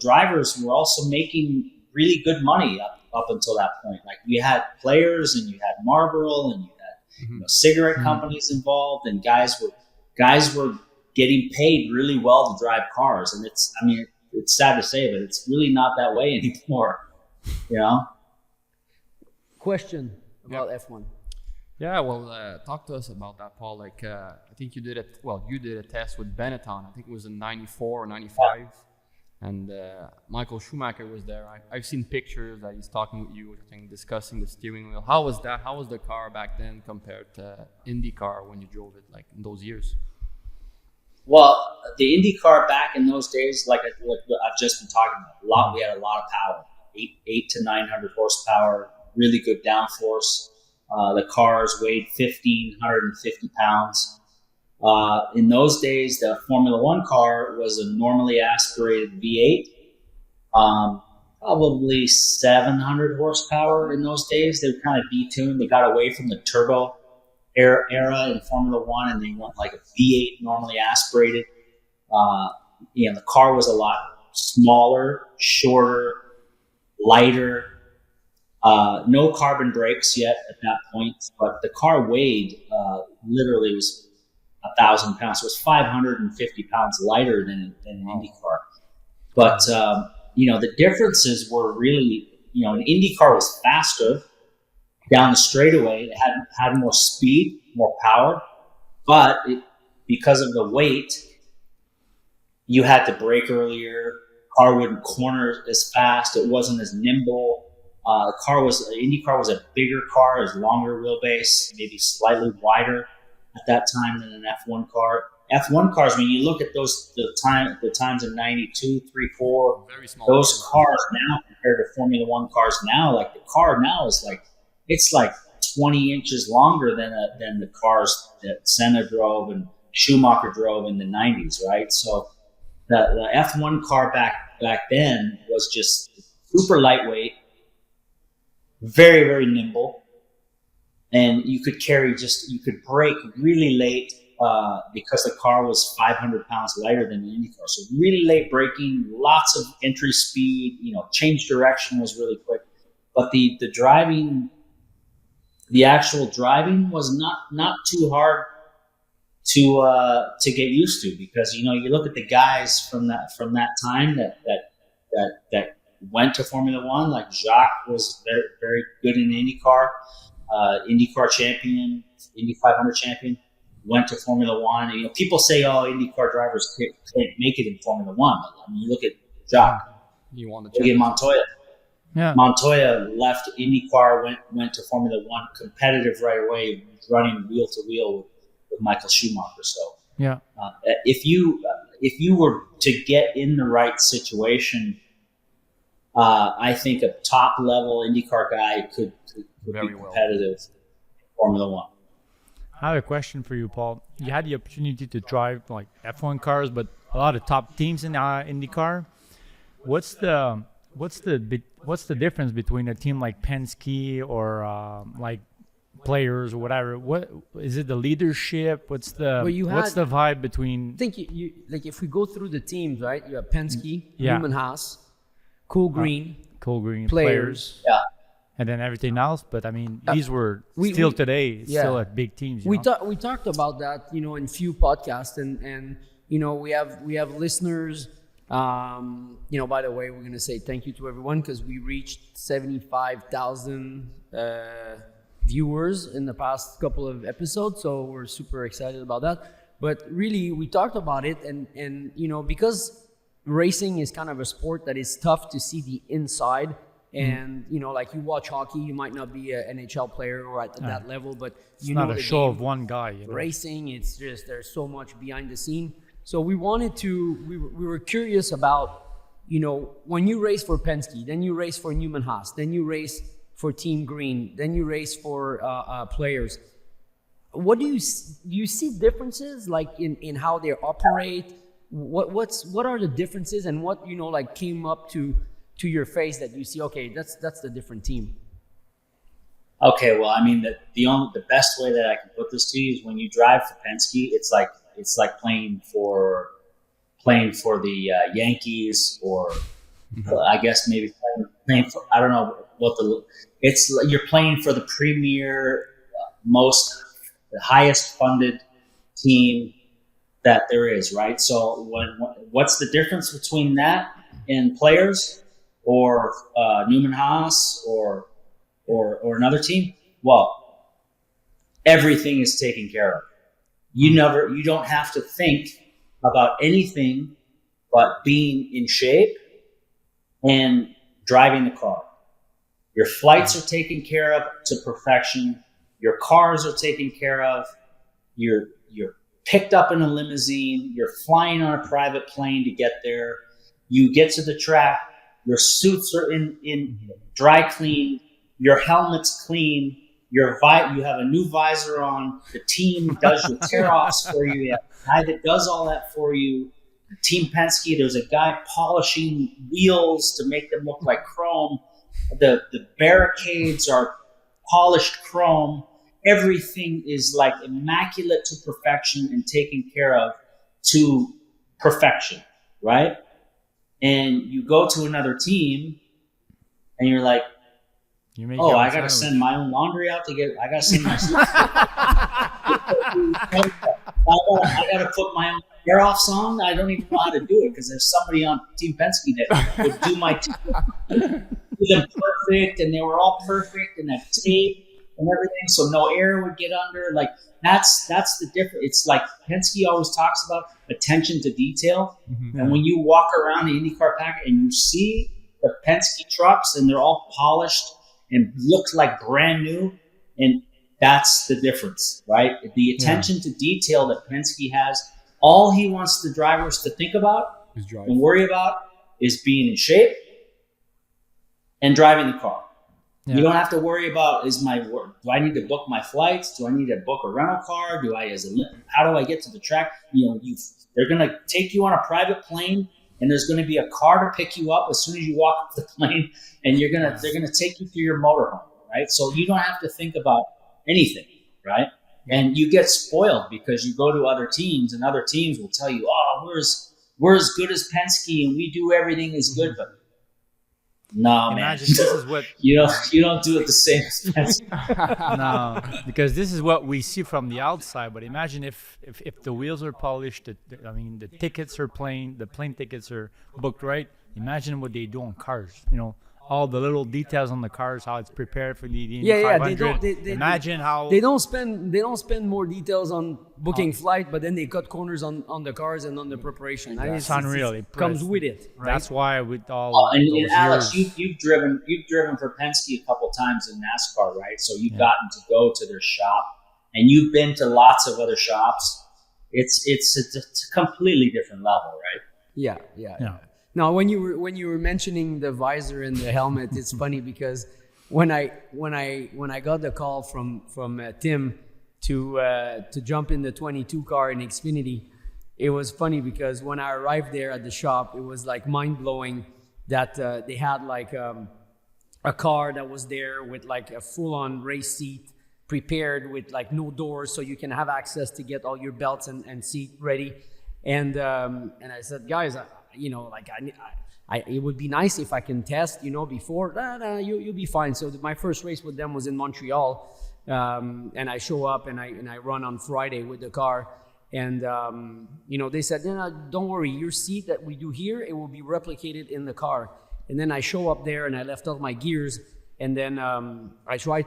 drivers were also making really good money up until that point. Like you had players and you had Marlboro and you had cigarette companies involved, and guys were getting paid really well to drive cars. And it's sad to say, but it's really not that way anymore. Question about F1. Yeah, well, talk to us about that, Paul. Like, I think you did a test with Benetton. I think it was in 94 or 95. And Michael Schumacher was there. I've seen pictures that he's talking with you, discussing the steering wheel. How was that? How was the car back then compared to IndyCar when you drove it, like in those years? Well, the IndyCar back in those days, like I've just been talking about, we had a lot of power, 8 to 900 horsepower, really good downforce. The cars weighed 1,550 pounds. In those days, the Formula One car was a normally aspirated V8, probably 700 horsepower in those days. They were kind of detuned. They got away from the turbo era in Formula One, and they went like a V8 normally aspirated. The car was a lot smaller, shorter, lighter. No carbon brakes yet at that point, but the car weighed literally was 1,000 pounds. So it was 550 pounds lighter than an Indy car. But the differences were really, an Indy car was faster down the straightaway. It had more speed, more power, but because of the weight, you had to brake earlier. Car wouldn't corner as fast. It wasn't as nimble. Indy car was a bigger car, it was longer wheelbase, maybe slightly wider at that time than an F1 car. F1 cars, when you look at the times in 92, 3, 4, those cars now compared to Formula One cars now, like the car now is like, it's like 20 inches longer than the cars that Senna drove and Schumacher drove in the 90s, right? So the F1 car back then was just super lightweight, very, very nimble, and you could brake really late because the car was 500 pounds lighter than the Indy car. So really late braking, lots of entry speed, change direction was really quick. But the driving, the actual driving was not too hard to get used to, because you look at the guys from that time that went to Formula One, like Jacques was very, very good in the IndyCar champion, Indy 500 champion, went to Formula One. People say, IndyCar drivers can't make it in Formula One. But, you look at Jacques, You won the look at Montoya. Yeah. Montoya left IndyCar, went to Formula One, competitive right away, running wheel to wheel with Michael Schumacher. So Yeah. if you were to get in the right situation, I think a top level IndyCar guy could Very be well. competitive in Formula One. I have a question for you, Paul. You had the opportunity to drive like F1 cars, but a lot of top teams in IndyCar. What's the difference between a team like Penske or like players or whatever? What is it? The leadership? What's the vibe between? I think you like, if we go through the teams, right? You have Penske, Yeah. Newman Haas, Cool Green, players. Yeah. And then everything else, but I mean, these were we- still we- today, yeah. still at big teams. We talked about that, in few podcasts, and we have listeners. By the way, we're gonna say thank you to everyone because we reached 75,000 viewers in the past couple of episodes, so we're super excited about that. But really, we talked about it, and because racing is kind of a sport that is tough to see the inside. And like you watch hockey, you might not be an NHL player or at that level, but It's not a show of one guy. Racing, it's just there's so much behind the scene. So we wanted to. We were curious about when you race for Penske, then you race for Newman Haas, then you race for Team Green, then you race for players. What do you see differences like in how they operate? What are the differences, and what like came up to your face that you see, okay, that's the different team? Okay, well, I mean, the best way that I can put this to you is when you drive for Penske, it's like playing for the Yankees, or I guess maybe playing for, I don't know you're playing for the premier, the highest funded team that there is, right? So what's the difference between that and players? Or Newman Haas or another team? Well, everything is taken care of. You don't have to think about anything but being in shape and driving the car. Your flights are taken care of to perfection. Your cars are taken care of. You're picked up in a limousine. You're flying on a private plane to get there. You get to the track. Your suits are in dry clean. Your helmet's clean. You have a new visor on. The team does your tear-offs for you. You have a guy that does all that for you. Team Penske, there's a guy polishing wheels to make them look like chrome. The barricades are polished chrome. Everything is like immaculate to perfection and taken care of to perfection, right? And you go to another team, and you're like, I got to send my own laundry out I got to send my I got to put my own hair offs on. I don't even know how to do it because there's somebody on Team Penske that would do my do them perfect, and they were all perfect, and that tape and everything, so no air would get under. Like that's the difference. It's like Penske always talks about attention to detail, and when you walk around the IndyCar pack and you see the Penske trucks and they're all polished and look like brand new, and that's the difference, right? The attention to detail that Penske has. All he wants the drivers to think about and worry about is being in shape and driving the car. Yeah. You don't have to worry about do I need to book my flights? Do I need to book a rental car? How do I get to the track? They're going to take you on a private plane, and there's going to be a car to pick you up as soon as you walk off the plane, and they're going to take you to your motorhome, right? So you don't have to think about anything, right? And you get spoiled because you go to other teams, and other teams will tell you, "Oh, we're as good as Penske, and we do everything as good." But no, Imagine man. this is what you don't do it the same as Penske. no, because this is what we see from the outside. But imagine if the wheels are polished, the tickets are plain, the plane tickets are booked right. Imagine what they do on cars. All the little details on the cars, how it's prepared for the Indy 500. Imagine how they don't spend more details on booking flight, but then they cut corners on the cars and on the preparation. It's unreal. It comes with it. Right? That's why with all and those Alex, years, you've driven for Penske a couple times in NASCAR, right? So you've gotten to go to their shop, and you've been to lots of other shops. It's a completely different level, right? Yeah. Now, when you were mentioning the visor and the helmet, it's funny because when I got the call from Tim to jump in the 22 car in Xfinity, it was funny because when I arrived there at the shop, it was like mind blowing that they had like a car that was there with like a full on race seat prepared with like no doors, so you can have access to get all your belts and seat ready. And I said, guys, it would be nice if I can test, before. You'll be fine. So my first race with them was in Montreal, and I show up and I run on Friday with the car, and they said, don't worry, your seat that we do here, it will be replicated in the car. And then I show up there and I left all my gears, and then I tried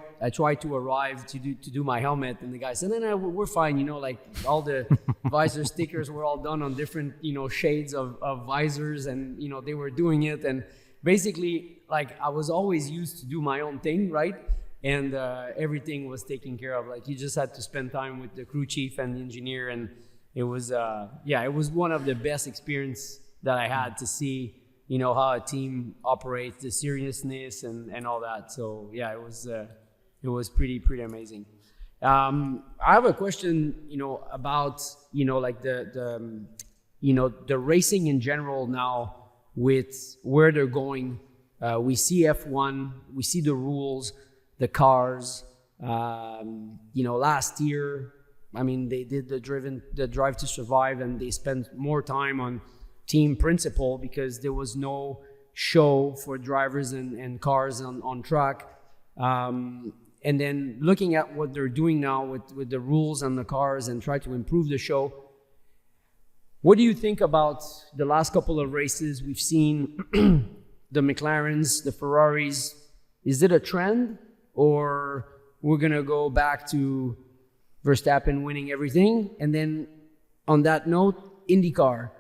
to arrive to do my helmet, and the guy said, no, we're fine. Like all the visor stickers were all done on different, shades of visors, and, they were doing it. And basically, like, I was always used to do my own thing, right? And everything was taken care of. Like, you just had to spend time with the crew chief and the engineer, and it was, it was one of the best experience that I had to see, how a team operates, the seriousness and all that. So yeah, it was pretty amazing. I have a question, about, like the racing in general now with where they're going. We see F1, we see the rules, the cars. Last year, they did the Drive to Survive, and they spent more time on team principle because there was no show for drivers and cars on track. And then looking at what they're doing now with the rules and the cars and try to improve the show. What do you think about the last couple of races? We've seen the McLarens, the Ferraris. Is it a trend, or we're going to go back to Verstappen winning everything? And then on that note, IndyCar.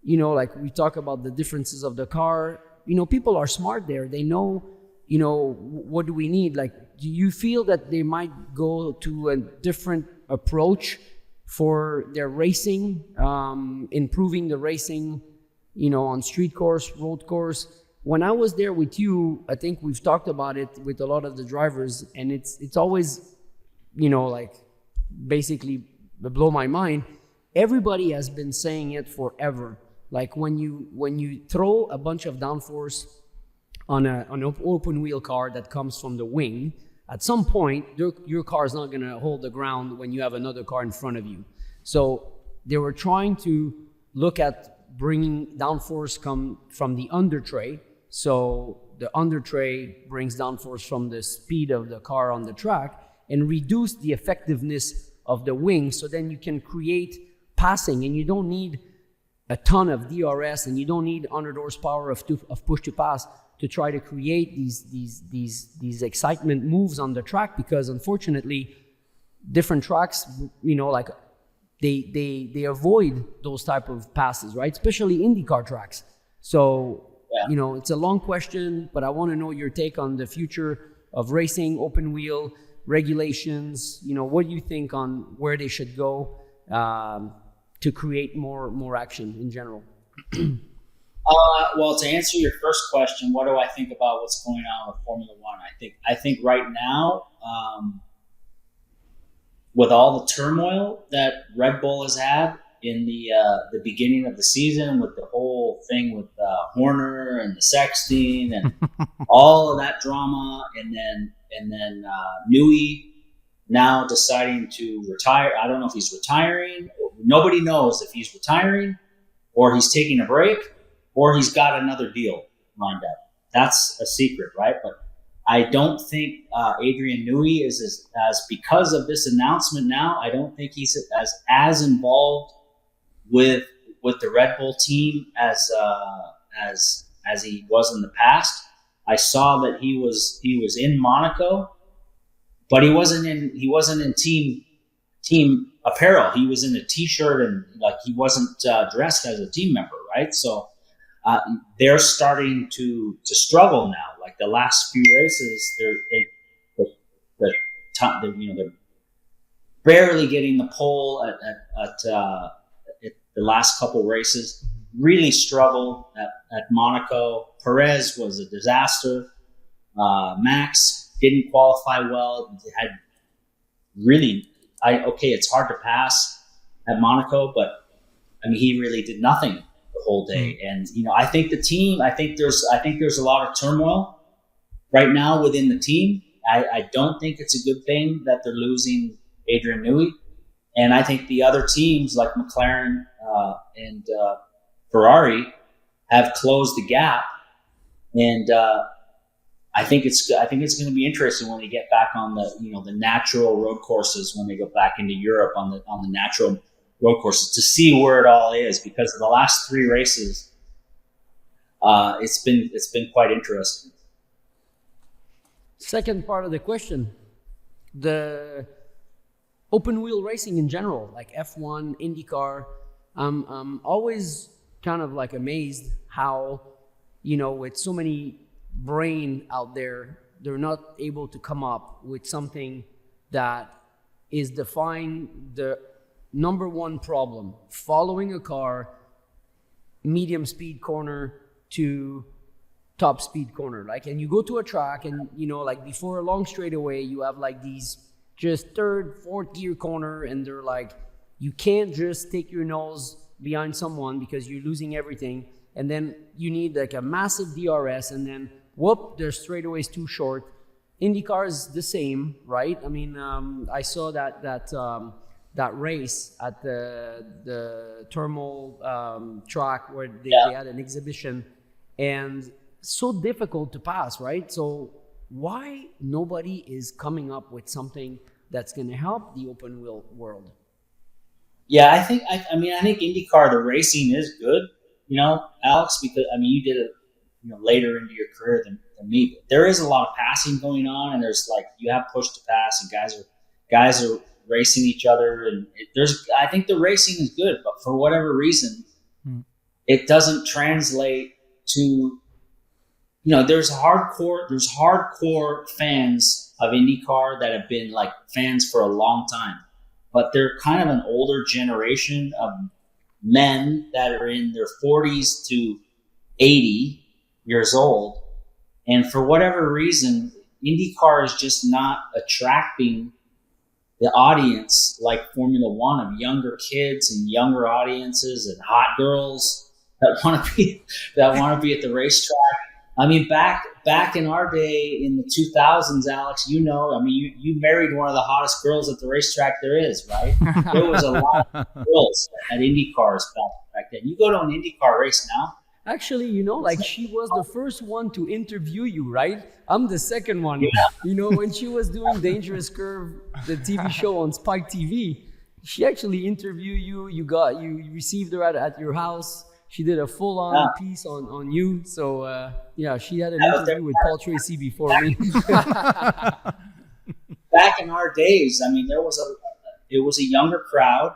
Like we talk about the differences of the car, people are smart there. They know, what do we need? Like, do you feel that they might go to a different approach for their racing, improving the racing, on street course, road course? When I was there with you, I think we've talked about it with a lot of the drivers, and it's always, like basically blow my mind. Everybody has been saying it forever. Like when you throw a bunch of downforce on an open wheel car that comes from the wing, at some point your car is not going to hold the ground when you have another car in front of you. So they were trying to look at bringing downforce come from the under tray. So the under tray brings downforce from the speed of the car on the track and reduce the effectiveness of the wing. So then you can create passing, and you don't need a ton of DRS, and you don't need 100 horsepower of push to pass to try to create these excitement moves on the track, because unfortunately different tracks, like they avoid those type of passes, right? Especially IndyCar tracks. So it's a long question, but I want to know your take on the future of racing, open wheel regulations. What do you think on where they should go to create more action in general? Well, to answer your first question, what do I think about what's going on with Formula One? I think right now, with all the turmoil that Red Bull has had in the beginning of the season, with the whole thing with Horner and the Sexting and all of that drama, and then Newey now deciding to retire. I don't know if he's retiring. Nobody knows if he's retiring or he's taking a break or he's got another deal lined up. That's a secret, right? But I don't think Adrian Newey is as because of this announcement now, I don't think he's as involved with the Red Bull team as he was in the past. I saw that he was in Monaco, but he wasn't in team apparel. He was in a t-shirt and like he wasn't dressed as a team member, right? So they're starting to struggle now. Like the last few races, they're barely getting the pole at the last couple races. Really struggled at Monaco. Perez was a disaster. Max didn't qualify well. Had really, it's hard to pass at Monaco, but I mean, he really did nothing the whole day. And I think the team. I think there's a lot of turmoil right now within the team. I don't think it's a good thing that they're losing Adrian Newey, and I think the other teams like McLaren and Ferrari have closed the gap. And I think it's going to be interesting when they get back on the natural road courses, when they go back into Europe on the natural road courses, to see where it all is, because of the last 3 races, it's been quite interesting. Second part of the question, the open wheel racing in general, like F1, IndyCar, I'm always kind of like amazed how, with so many brain out there, they're not able to come up with something that is defying the number one problem: following a car, medium speed corner to top speed corner. Like, and you go to a track and, like before a long straightaway, you have like these just 3rd, 4th gear corner, and they're like, you can't just take your nose behind someone because you're losing everything. And then you need like a massive DRS, and then whoop, their straightaway is too short. IndyCar is the same, right? I mean, I saw that race at the thermal track where they had an exhibition, and so difficult to pass, right? So why nobody is coming up with something that's going to help the open wheel world? Yeah, I think IndyCar, the racing is good, Alex, because you did it, later into your career than me. But there is a lot of passing going on, and there's like, you have push to pass, and guys are racing each other, and I think the racing is good, but for whatever reason, it doesn't translate to, there's hardcore fans of IndyCar that have been like fans for a long time, but they're kind of an older generation of men that are in their 40s to 80 years old. And for whatever reason, IndyCar is just not attracting the audience like Formula One, of younger kids and younger audiences and hot girls that want to be at the racetrack. I mean, back in our day in the 2000s, Alex, you married one of the hottest girls at the racetrack there is, right? There was a lot of girls at IndyCars back then. You go to an IndyCar race now. Actually, like she was the first one to interview you, right? I'm the second one. Yeah. When she was doing Dangerous Curve, the TV show on Spike TV, she actually interviewed you. You received her at your house. She did a full-on piece on you. So, she had an interview with Paul Tracy before me. Back in our days, it was a younger crowd.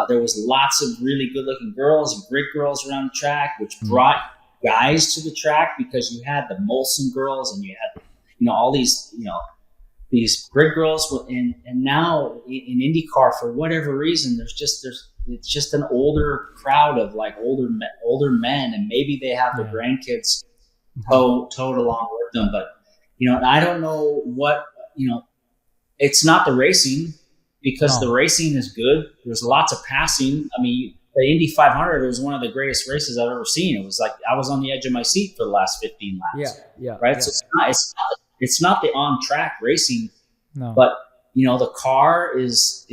There was lots of really good-looking girls and great girls around the track, which brought guys to the track, because you had the Molson girls and you had, all these, these great girls. And now in IndyCar, for whatever reason, there's it's just an older crowd of like older men, and maybe they have their grandkids towed along with them. But I don't know what it's not the racing, because the racing is good. There's lots of passing. I mean, the Indy 500 was one of the greatest races I've ever seen. It was like I was on the edge of my seat for the last 15 laps. Right. Yeah. So it's not the on track racing, No. but the car is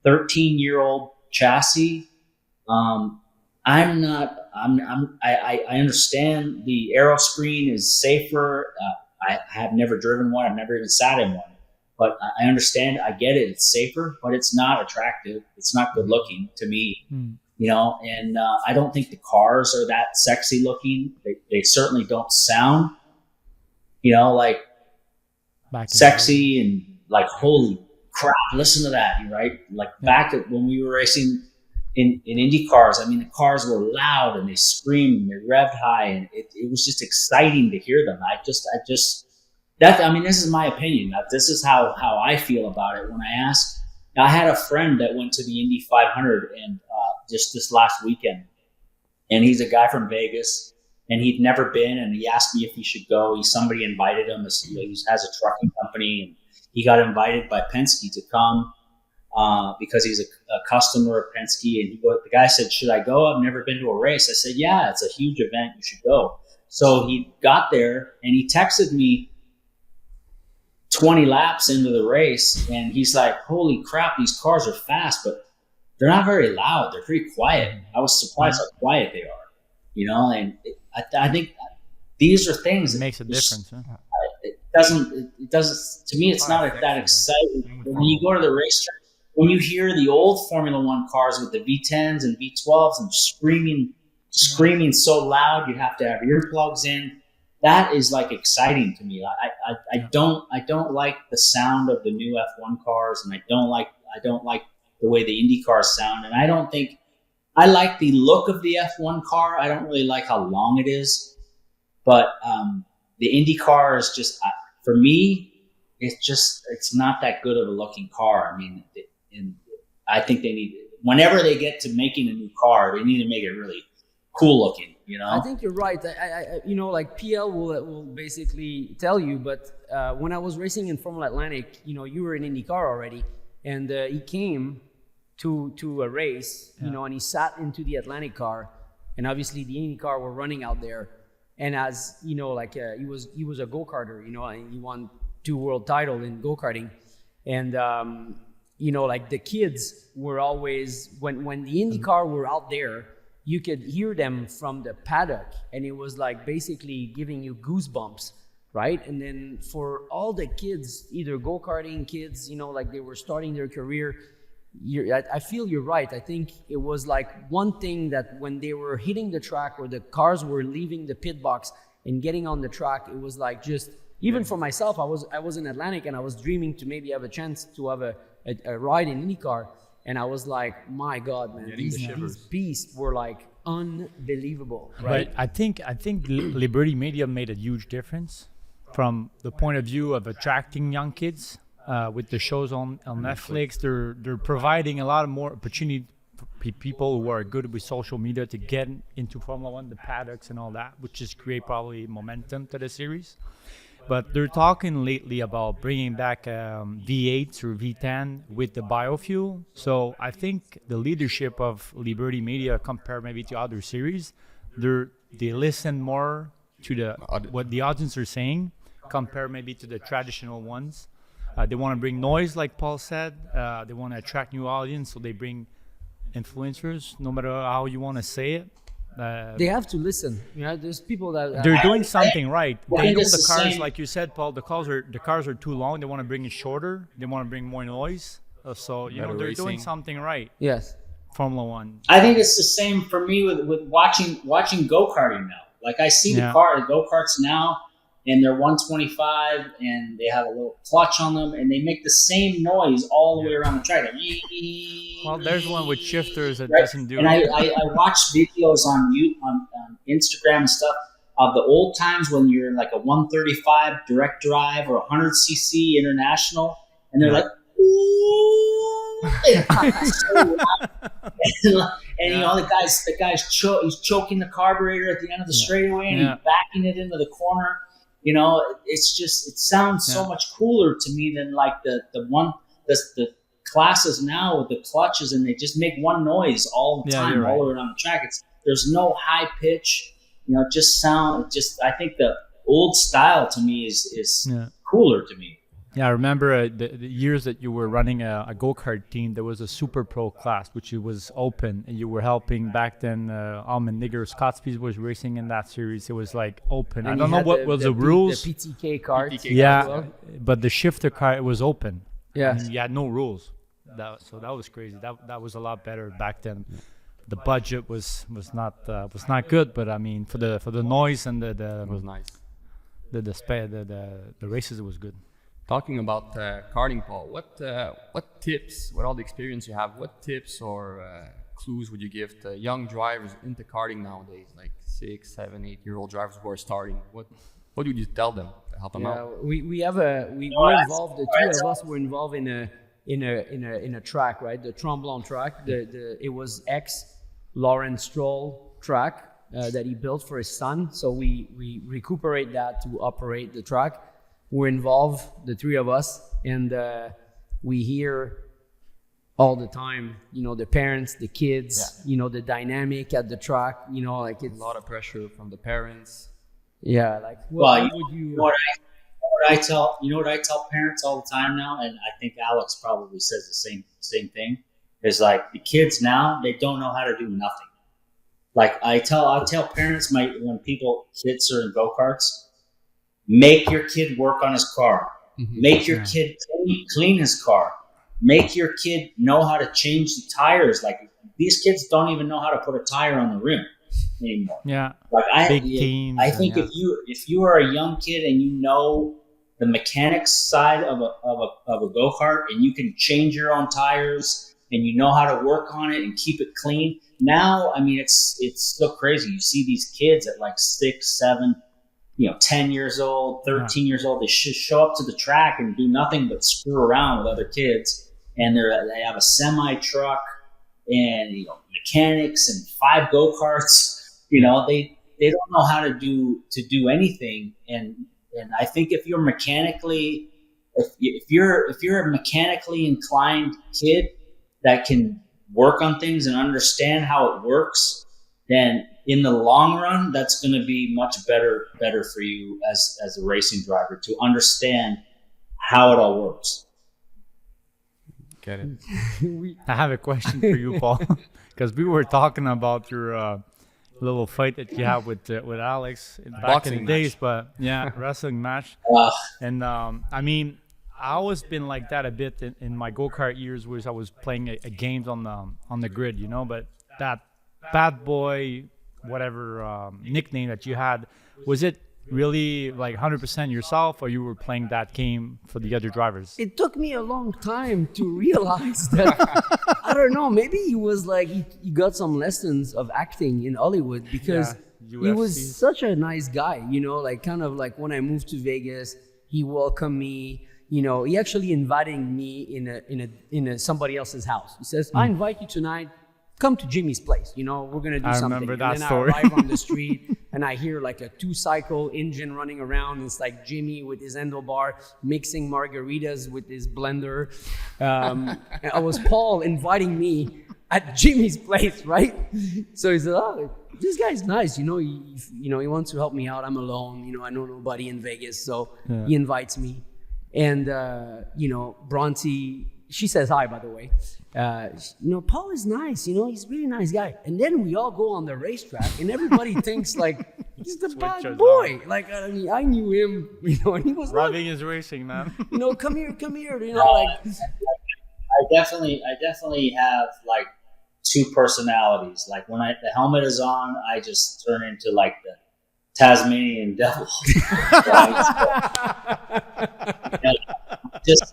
13-year-old chassis. I understand the aero screen is safer. I have never driven one. I've never even sat in one. But I understand, I get it. It's safer, but it's not attractive. It's not good looking to me, and I don't think the cars are that sexy looking. They certainly don't sound, like sexy and like, holy crap, listen to that, right? Like back when we were racing in Indy cars, I mean, the cars were loud and they screamed and they revved high, and it was just exciting to hear them. This is my opinion. This is how I feel about it. When I had a friend that went to the Indy 500 and just this last weekend, and he's a guy from Vegas, and he'd never been, and he asked me if he should go. Somebody invited him. He has a trucking company, and he got invited by Penske to come because he's a customer of Penske. And the guy said, "Should I go? I've never been to a race." I said, "Yeah, it's a huge event. You should go." So he got there, and he texted me 20 laps into the race, and he's like, "Holy crap, these cars are fast, but they're not very loud. They're pretty quiet." I was surprised how quiet they are, and I think these are things It makes a difference. Huh? It doesn't to me, it's not that exciting. When you go to the racetrack, when you hear the old Formula One cars with the V10s and V12s and screaming so loud, you have to have earplugs in. That is like exciting to me. I don't like the sound of the new F1 cars, and I don't like the way the Indy cars sound. And I don't think I like the look of the F1 car. I don't really like how long it is, but the Indy car is just for me. It's not that good of a looking car. I mean, I think they need, whenever they get to making a new car, they need to make it really cool looking. I think you're right. I like PL will basically tell you, but when I was racing in Formula Atlantic, you were in IndyCar already, and he came to a race, and he sat into the Atlantic car, and obviously the Indy car were running out there, and as he was a go-karter, and he won 2 world titles in go-karting, and like the kids were always when the Indy car were out there, you could hear them from the paddock, and it was like basically giving you goosebumps, right? And then for all the kids, either go-karting kids, like they were starting their career, I feel you're right. I think it was like one thing that when they were hitting the track or the cars were leaving the pit box and getting on the track, it was like just, even for myself, I was in Atlantic and I was dreaming to maybe have a chance to have a ride in IndyCar. And I was like, my God, man, these beasts were like unbelievable, right? But I think Liberty Media made a huge difference from the point of view of attracting young kids with the shows on Netflix. They're providing a lot of more opportunity for people who are good with social media to get into Formula One, the paddocks and all that, which is create probably momentum to the series. But they're talking lately about bringing back V8s or V10 with the biofuel. So I think the leadership of Liberty Media, compared maybe to other series, they listen more to what the audience are saying, compared maybe to the traditional ones. They want to bring noise, like Paul said. They want to attract new audience, so they bring influencers, no matter how you want to say it. They have to listen. There's people that they're doing something right. They know the cars, same. like you said, Paul. The cars are too long. They want to bring it shorter. They want to bring more noise. So they're doing something right. Yes. Formula One. I think it's the same for me with watching go-karting now. Like I see the go-karts now, and they're 125, and they have a little clutch on them, and they make the same noise all the way around the track. Like, well, there's one with shifters that right? doesn't do and it. I watch videos on Instagram and stuff of the old times when you're in like a 135 direct drive or 100cc international, and they're like, ooh, And you know, the guy's he's choking the carburetor at the end of the straightaway, and he's backing it into the corner. You know, it sounds so much cooler to me than like the classes now with the clutches, and they just make one noise all the time, all around the track. There's no high pitch. You know, I think the old style to me is cooler to me. Yeah, I remember the years that you were running a go-kart team. There was a Super Pro class, which was open, and you were helping back then. Almond Nigger, Scott Speed was racing in that series. It was like open. And I don't know what was the rules. The PTK cart. Yeah, but the shifter car, it was open. Yeah, and you had no rules. So that was crazy. That was a lot better back then. The budget was not good, but I mean for the noise and the it was nice. The races, it was good. Talking about karting, Paul, what tips, with all the experience you have, what tips or clues would you give to young drivers into karting nowadays, like 6, 7, 8-year-old drivers who are starting? What would you tell them to help them out? We were involved. The three of us were involved in a track, right? The Tremblant track. It was Lawrence Stroll track that he built for his son. So we recuperate that to operate the track. We're involved, the three of us, and we hear all the time, you know, the parents, the kids, you know, the dynamic at the track, you know, like it's a lot of pressure from the parents. Yeah, like what I tell parents all the time now, and I think Alex probably says the same thing, is like the kids now, they don't know how to do nothing. Like I'll tell parents when kids are in go-karts, make your kid work on his car. Mm-hmm. Make your kid clean his car. Make your kid know how to change the tires. Like these kids don't even know how to put a tire on the rim anymore. Yeah. Like I think if you are a young kid and you know the mechanics side of a go-kart and you can change your own tires and you know how to work on it and keep it clean. Now, I mean, it's so crazy. You see these kids at like 6, 7, 10 years old, 13 years old, they show up to the track and do nothing but screw around with other kids. And they have a semi truck and, mechanics and 5 go-karts. They don't know how to do anything. And I think if you're a mechanically inclined kid that can work on things and understand how it works, then in the long run, that's going to be much better for you as a racing driver to understand how it all works. Get it. I have a question for you, Paul, because we were talking about your little fight that you had with Alex back in the days, but wrestling match. And I mean, I always been like that a bit in my go-kart years, where I was playing games on the grid, but that bad boy, whatever nickname that you had, was it really like 100% yourself, or you were playing that game for the other drivers? It took me a long time to realize that. I don't know, maybe he was like he got some lessons of acting in Hollywood, because he was such a nice guy, like kind of like when I moved to Vegas, he welcomed me. He actually invited me in somebody else's house. He says, I invite you tonight, come to Jimmy's place. We're going to do something. Remember that and then story. I arrive on the street and I hear like a 2-cycle engine running around. It's like Jimmy with his handlebar mixing margaritas with his blender. And I was Paul inviting me at Jimmy's place, right? So he said, oh, this guy's nice. He wants to help me out. I'm alone. I know nobody in Vegas. So he invites me. And, Bronte, she says hi, by the way. Paul is nice, he's a really nice guy. And then we all go on the racetrack and everybody thinks like he's the bad boy. Like, I mean, I knew him, and he was loving his racing, man. Come here, I definitely have like 2 personalities. Like when the helmet is on, I just turn into like the Tasmanian devil.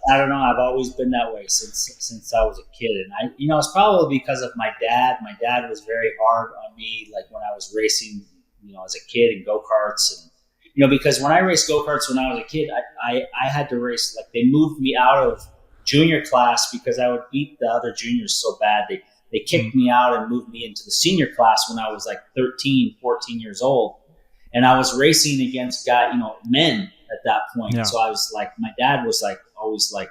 I don't know. I've always been that way since I was a kid, and it's probably because of my dad. My dad was very hard on me, like when I was racing, as a kid in go-karts, and because when I raced go-karts when I was a kid, I had to race. Like they moved me out of junior class because I would beat the other juniors so bad. They kicked me out and moved me into the senior class when I was like 13, 14 years old. And I was racing against men at that point. Yeah. So I was like, my dad was like, always like,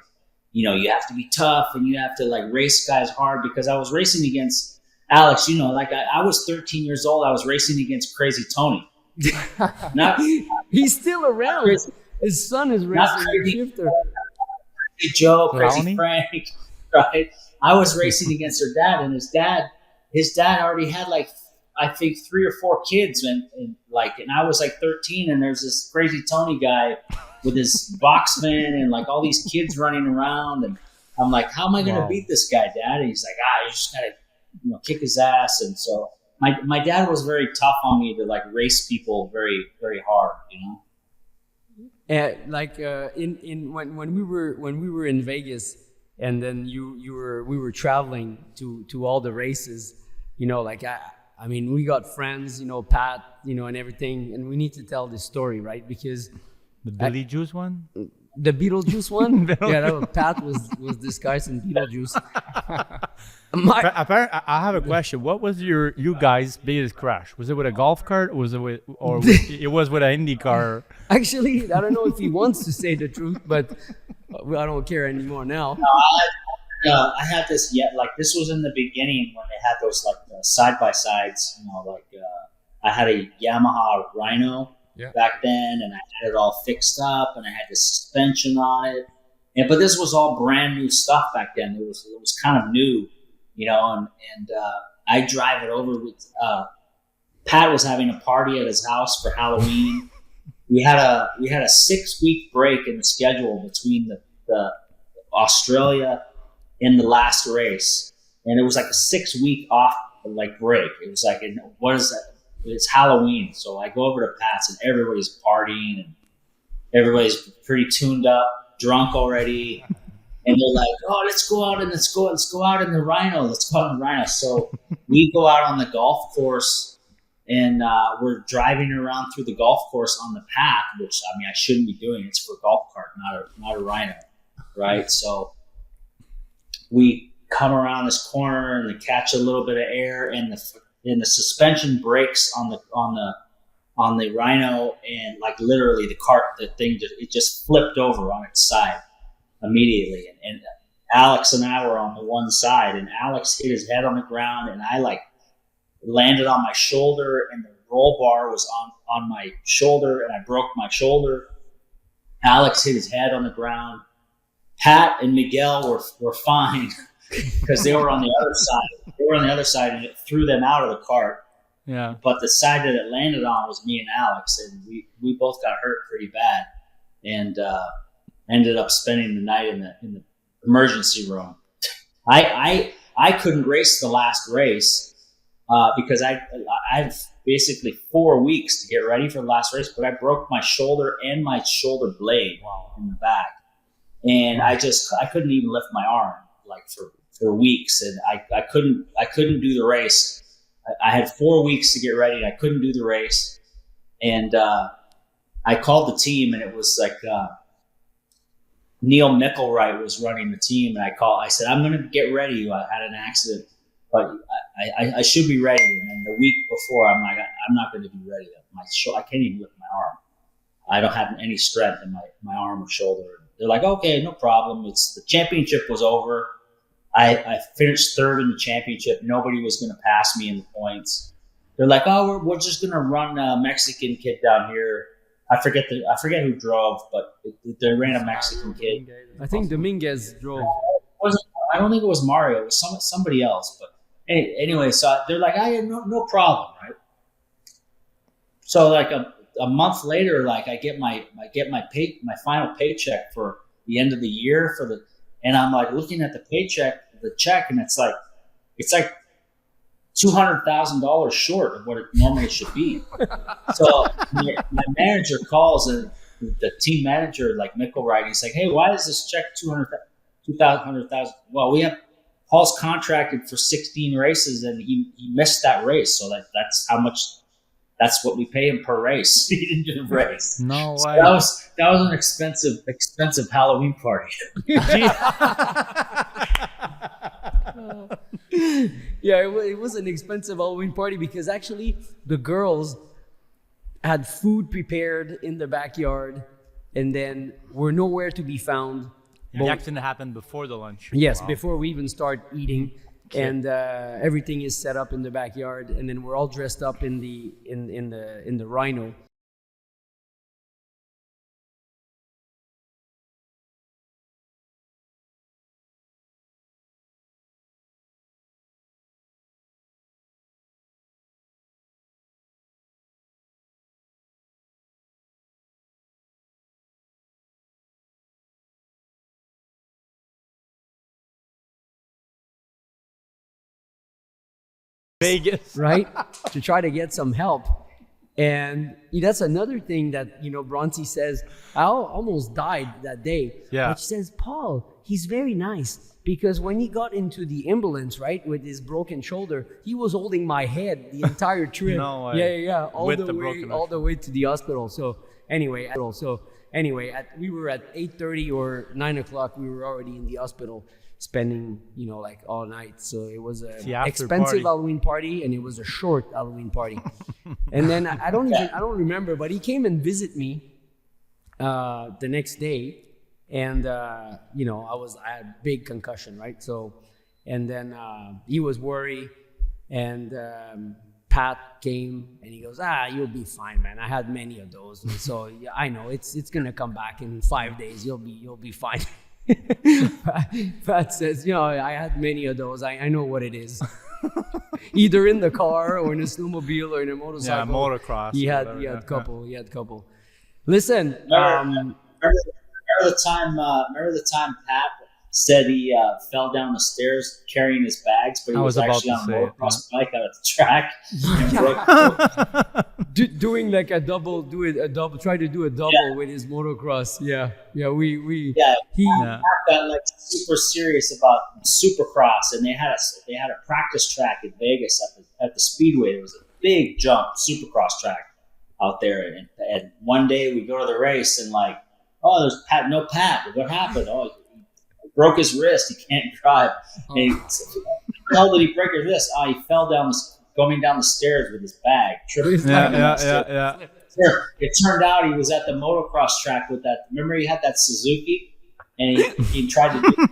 you have to be tough and you have to like race guys hard, because I was racing against Alex, like I was 13 years old. I was racing against Crazy Tony. He's still around. His son is racing Crazy shifter. Joe, Crazy Brownie? Frank, right? I was racing against their dad, and his dad already had like, I think 3 or 4 kids, and I was like 13, and there's this Crazy Tony guy with his box van and like all these kids running around, and I'm like, how am I going to beat this guy, Dad? And he's like, you just gotta kick his ass. And so my dad was very tough on me to like race people very, very hard, When we were in Vegas, and then we were traveling to all the races, I mean, we got friends, Pat, and everything, and we need to tell this story, right? Because The Billy Juice one? the Beetlejuice one, Pat was disguised in Beetlejuice. I have a question. What was you guys' biggest crash? Was it with a golf cart, or it was with an Indy car? Actually, I don't know if he wants to say the truth, but I don't care anymore now. I had this this was in the beginning when they had those side by sides. I had a Yamaha Rhino back then, and I had it all fixed up, and I had the suspension on it. But this was all brand new stuff back then. It was kind of new, and I drive it over with. Pat was having a party at his house for Halloween. We had a 6-week break in the schedule between the Australia and the last race, and it was like a 6-week off break. It was like, what is that? It's Halloween, so I go over to Pat's and everybody's partying and everybody's pretty tuned up, drunk already, and they're like, "Oh, let's go out in the Rhino. Let's go out in the Rhino." So we go out on the golf course, and we're driving around through the golf course on the path, which I shouldn't be doing. It's for a golf cart, not a Rhino, right? So we come around this corner and they catch a little bit of air, and the suspension breaks on the Rhino, and literally the thing just flipped over on its side immediately. And Alex and I were on the one side, and Alex hit his head on the ground, and I landed on my shoulder, and the roll bar was on my shoulder, and I broke my shoulder. Alex hit his head on the ground. Pat and Miguel were fine because they were on the other side. They were on the other side, and it threw them out of the cart. Yeah. But the side that it landed on was me and Alex, and we both got hurt pretty bad, and ended up spending the night in the emergency room. I couldn't race the last race because I had basically 4 weeks to get ready for the last race, but I broke my shoulder and my shoulder blade in the back, and I couldn't even lift my arm for weeks, and I couldn't do the race. I had 4 weeks to get ready, and I couldn't do the race. And I called the team, and it was Neil Mickelwright was running the team, and I said, I'm going to get ready. I had an accident, but I should be ready. And then the week before, I'm like, I'm not going to be ready. I can't even lift my arm. I don't have any strength in my arm or shoulder. They're like, okay, no problem. The championship was over. I finished third in the championship. Nobody was going to pass me in the points. They're like, oh, we're just going to run a Mexican kid down here. I forget who drove, but they ran a Mexican kid. I think Dominguez drove. I don't think it was Mario. It was somebody else. But anyway, so they're like, I have no problem, right? So a month later, I get my final paycheck for the end of the year and I'm looking at the check, and it's like $200,000 short of what it normally should be. So my manager calls, and the team manager, Mickelwright, he's like, hey, why is this check $200,000? Well, we have Paul's contracted for 16 races, and he missed that race, so that's how much that's what we pay him per race. He didn't do the race. No So way. that was an expensive Halloween party. Yeah, it was an expensive Halloween party because actually the girls had food prepared in the backyard and then were nowhere to be found. The accident happened before the lunch. Yes, Wow. before we even start eating, Okay. and everything is set up in the backyard, and then we're all dressed up in the rhino. Vegas. Right? To try to get some help. And that's another thing that, Bronte says, I almost died that day. Yeah. But she says, Paul, he's very nice because when he got into the ambulance, right, with his broken shoulder, he was holding my head the entire trip. No way. Yeah. All With the the way, broken all the way to the hospital. So anyway, we were at 8:30 or 9 o'clock. We were already in the hospital, spending like all night. So it was an The after expensive party. Halloween party, and it was a short Halloween party. And then I don't remember, but he came and visit me the next day, and I had a big concussion, right? So, and then he was worried, and Pat came and he goes, you'll be fine, man. I had many of those, and so yeah, I know it's gonna come back in 5 days. You'll be fine. Pat says, I had many of those. I know what it is. Either in the car or in a snowmobile or in a motorcycle. Yeah, motocross. He had couple. Listen, Remember the time Pat said he fell down the stairs carrying his bags, but he I was was about actually to on a say it, motocross bike out at the track. And broke- doing like a double, try to do a double with his motocross. Yeah, we. yeah, He, Yeah. Pat got like super serious about Supercross, and they had a practice track in Vegas at the Speedway. There was a big jump Supercross track out there, and one day we go to the race and like, oh, there's no Pat. What happened? Oh, he broke his wrist. He can't drive. And he said, how did he break his wrist? Oh, he fell going down the stairs with his bag. Tripped down the stairs. Yeah. It turned out he was at the motocross track with that. Remember, he had that Suzuki, and he tried to do a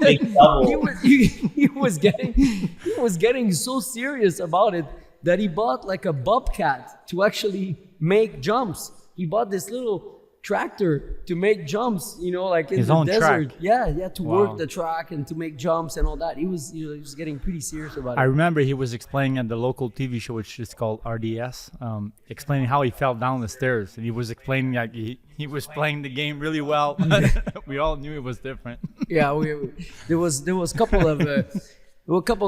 big double. he was getting so serious about it that he bought like a bobcat to actually make jumps. He bought this little tractor to make jumps, like in His the own desert. track. Yeah, to Wow. work the track and to make jumps and all that. He was getting pretty serious about I it. remember he was explaining at the local TV show, which is called RDS, explaining how he fell down the stairs. And he was explaining like he was playing the game really well, but we all knew it was different. Yeah, there was a couple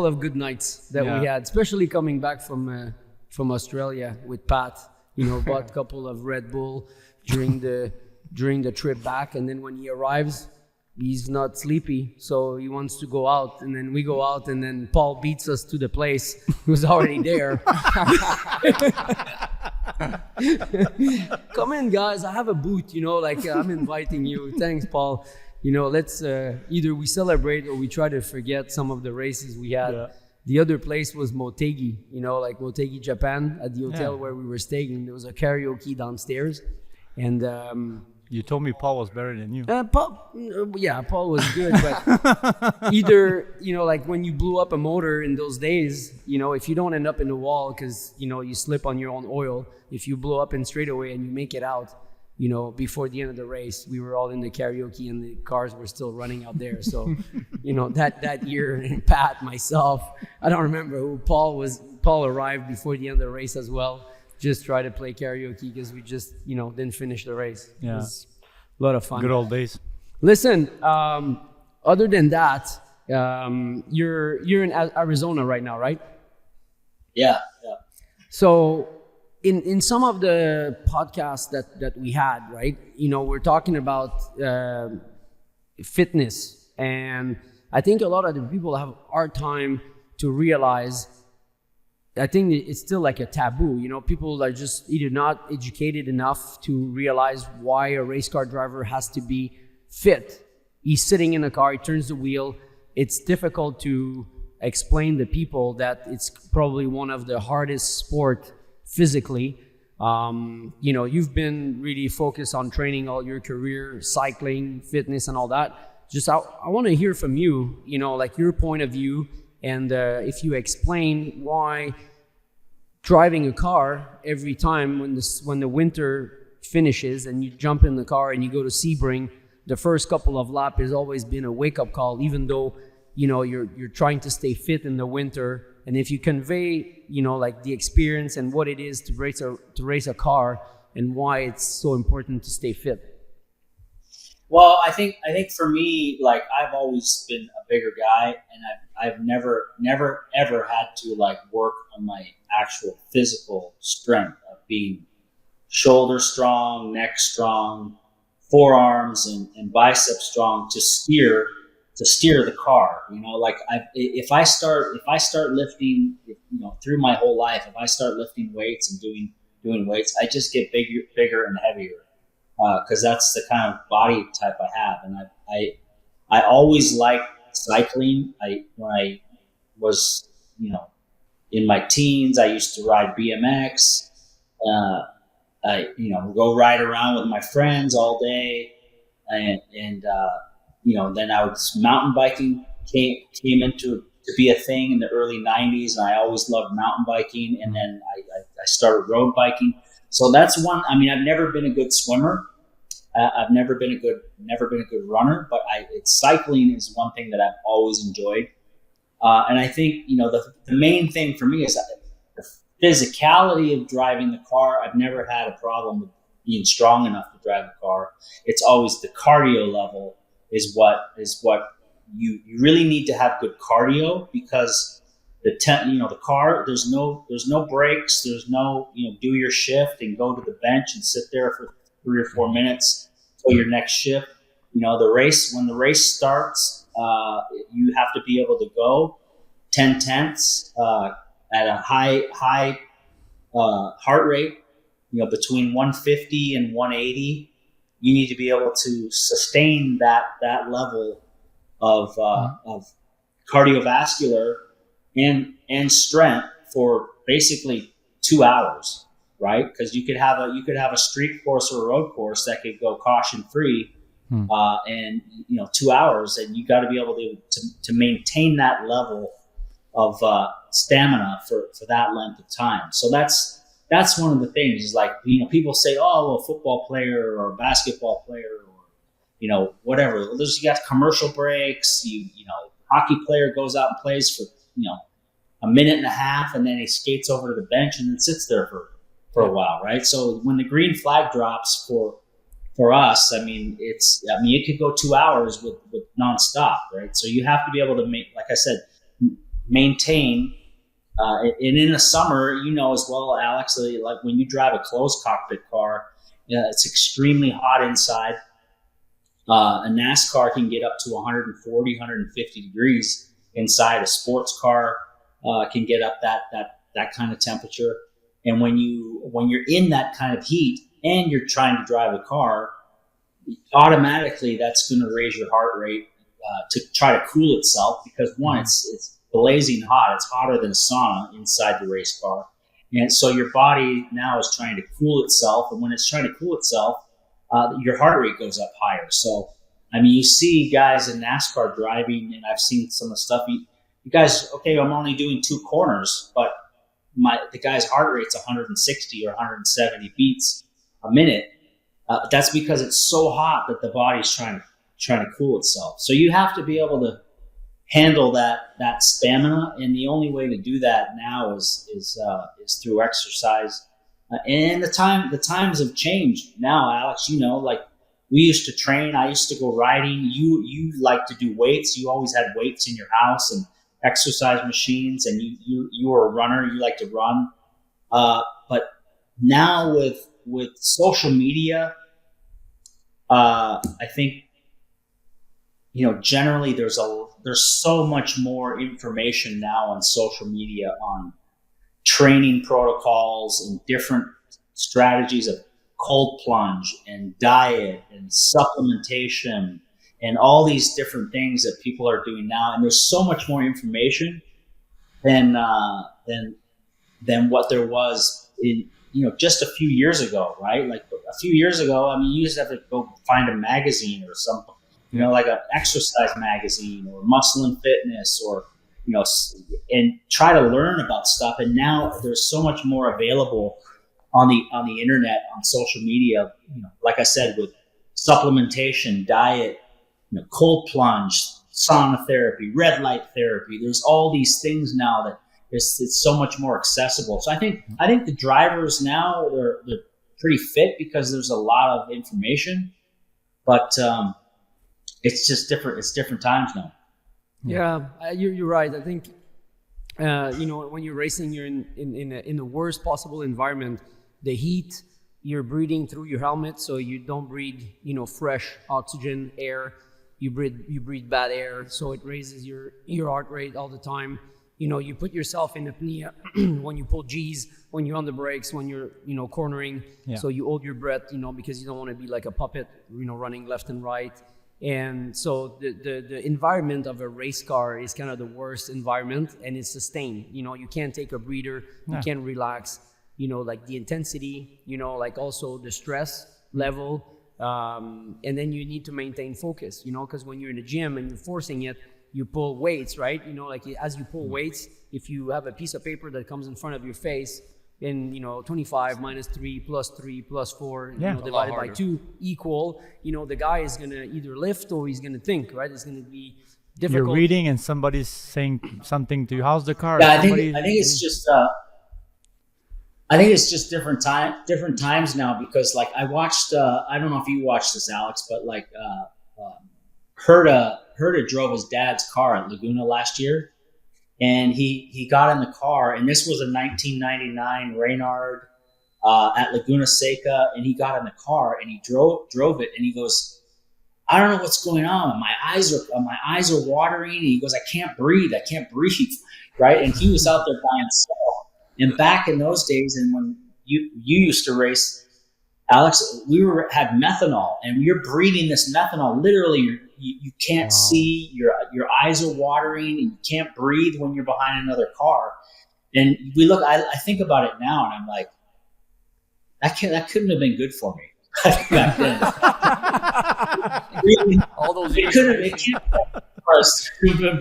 of good nights that Yeah. we had, especially coming back from Australia with Pat. Bought a couple of Red Bull during the trip back, and then when he arrives, he's not sleepy, so he wants to go out, and then we go out, and then Paul beats us to the place. He was already there. Come in, guys. I have a booth. I'm inviting you. Thanks, Paul. Let's either we celebrate or we try to forget some of the races we had. Yeah. The other place was Motegi, Motegi, Japan, at the hotel Yeah. where we were staying. There was a karaoke downstairs. And You told me Paul was better than you. Paul was good, but either, when you blew up a motor in those days, if you don't end up in the wall because, you slip on your own oil, if you blow up in straightaway and you make it out, before the end of the race, we were all in the karaoke and the cars were still running out there. So, that year, and Pat, myself, I don't remember who, Paul arrived before the end of the race as well. Just try to play karaoke because we just, didn't finish the race. Yeah. It was a lot of fun. Good old days. Listen, other than that, you're in Arizona right now, right? Yeah. So in some of the podcasts that we had, right, we're talking about fitness, and I think a lot of the people have a hard time to realize I think it's still like a taboo. You know, people are just either not educated enough to realize why a race car driver has to be fit. He's sitting in a car, he turns the wheel. It's difficult to explain to people that it's probably one of the hardest sport physically. You know, you've been really focused on training all your career, cycling, fitness, and all that. Just I want to hear from you, you know, like your point of view, and if you explain why driving a car every time when the winter finishes and you jump in the car and you go to Sebring, the first couple of laps has always been a wake-up call, even though, you know, you're trying to stay fit in the winter. And if you convey, you know, like the experience and what it is to race a car and why it's so important to stay fit. Well, I think for me, like, I've always been a bigger guy, and I've never ever had to like work on my actual physical strength of being shoulder strong, neck strong, forearms and bicep strong to steer the car. You know, like if I start lifting, you know, through my whole life, if I start lifting weights and doing weights, I just get bigger and heavier. Because that's the kind of body type I have, and I always liked cycling. When I was, you know, in my teens, I used to ride BMX. I, you know, go ride around with my friends all day, and you know, then mountain biking came into to be a thing in the early '90s, and I always loved mountain biking. And then I started road biking. So that's one. I mean, I've never been a good swimmer. I've never been a good runner, but cycling is one thing that I've always enjoyed. And I think, you know, the main thing for me is the physicality of driving the car. I've never had a problem with being strong enough to drive the car. It's always the cardio level is what you really need to have good cardio, because the car, there's no brakes, there's no, you know, do your shift and go to the bench and sit there for 3 or 4 minutes till your next shift. You know, when the race starts, you have to be able to go 10 tenths at a high heart rate, you know, between 150 and 180. You need to be able to sustain that level of cardiovascular and strength for basically 2 hours, right? Because you could have a street course or a road course that could go caution free, and, you know, 2 hours, and you got to be able to maintain that level of stamina for that length of time. So that's one of the things is, like, you know, people say, oh, well, a football player or a basketball player or, you know, whatever. Well, you got commercial breaks. You know, hockey player goes out and plays for, you know, a minute and a half, and then he skates over to the bench and then sits there for a while, right? So when the green flag drops for us, I mean, it could go 2 hours with nonstop, right? So you have to be able to like I said, maintain. And in the summer, you know as well, Alex, like when you drive a closed cockpit car, it's extremely hot inside. A NASCAR can get up to 140, 150 degrees inside. A sports car can get up that kind of temperature. And when you're in that kind of heat and you're trying to drive a car, automatically that's going to raise your heart rate to try to cool itself, because one, it's blazing hot. It's hotter than a sauna inside the race car. And so your body now is trying to cool itself. And when it's trying to cool itself, your heart rate goes up higher. So, I mean, you see guys in NASCAR driving, and I've seen some of the stuff. You guys, okay, I'm only doing 2 corners, but the guy's heart rate's 160 or 170 beats a minute. That's because it's so hot that the body's trying to cool itself. So you have to be able to handle that stamina, and the only way to do that now is through exercise. And the times have changed now, Alex. You know, like, we used to train. I used to go riding. You like to do weights. You always had weights in your house and exercise machines, and you were a runner. You like to run. But now with social media, I think, you know, generally there's so much more information now on social media on training protocols and different strategies of cold plunge and diet and supplementation and all these different things that people are doing now. And there's so much more information than what there was in, just a few years ago, right? Like a few years ago, I mean, you just have to go find a magazine or something, like an exercise magazine or Muscle and Fitness or, and try to learn about stuff. And now there's so much more available on the internet, on social media, like I said, with supplementation, diet, cold plunge, sauna therapy, red light therapy. There's all these things now that it's so much more accessible. So I think the drivers now they're pretty fit because there's a lot of information, but it's just different. It's different times now. Yeah, you're right. I think when you're racing, you're in the worst possible environment. The heat, you're breathing through your helmet, so you don't breathe fresh oxygen air. You breathe bad air, so it raises your heart rate all the time. You put yourself in apnea when you pull G's, when you're on the brakes, when you're cornering. Yeah. So you hold your breath, because you don't want to be like a puppet, running left and right. And so the environment of a race car is kind of the worst environment, and it's sustained. You can't take a breather, you can't relax. Like the intensity, like also the stress level. And then you need to maintain focus, because when you're in the gym and you're forcing it, you pull weights, right? Like as you pull weights, if you have a piece of paper that comes in front of your face and 25 minus 3 plus 3 plus 4 divided by 2 equal, the guy is going to either lift or he's going to think, right? It's going to be difficult. You're reading and somebody's saying something to you. How's the car? Yeah, I think it's just I think it's just different times now, because like I watched I don't know if you watched this, Alex, but like Herta drove his dad's car at Laguna last year, and he got in the car, and this was a 1999 Reynard at Laguna Seca, and he got in the car and he drove it, and he goes, I don't know what's going on. My eyes are watering, and he goes, I can't breathe, right? And he was out there by himself. And back in those days, and when you used to race, Alex, had methanol, and you're breathing this methanol. Literally, you can't see. Your eyes are watering, and you can't breathe when you're behind another car. And I think about it now, and I'm like, that couldn't have been good for me back then. All those it can't.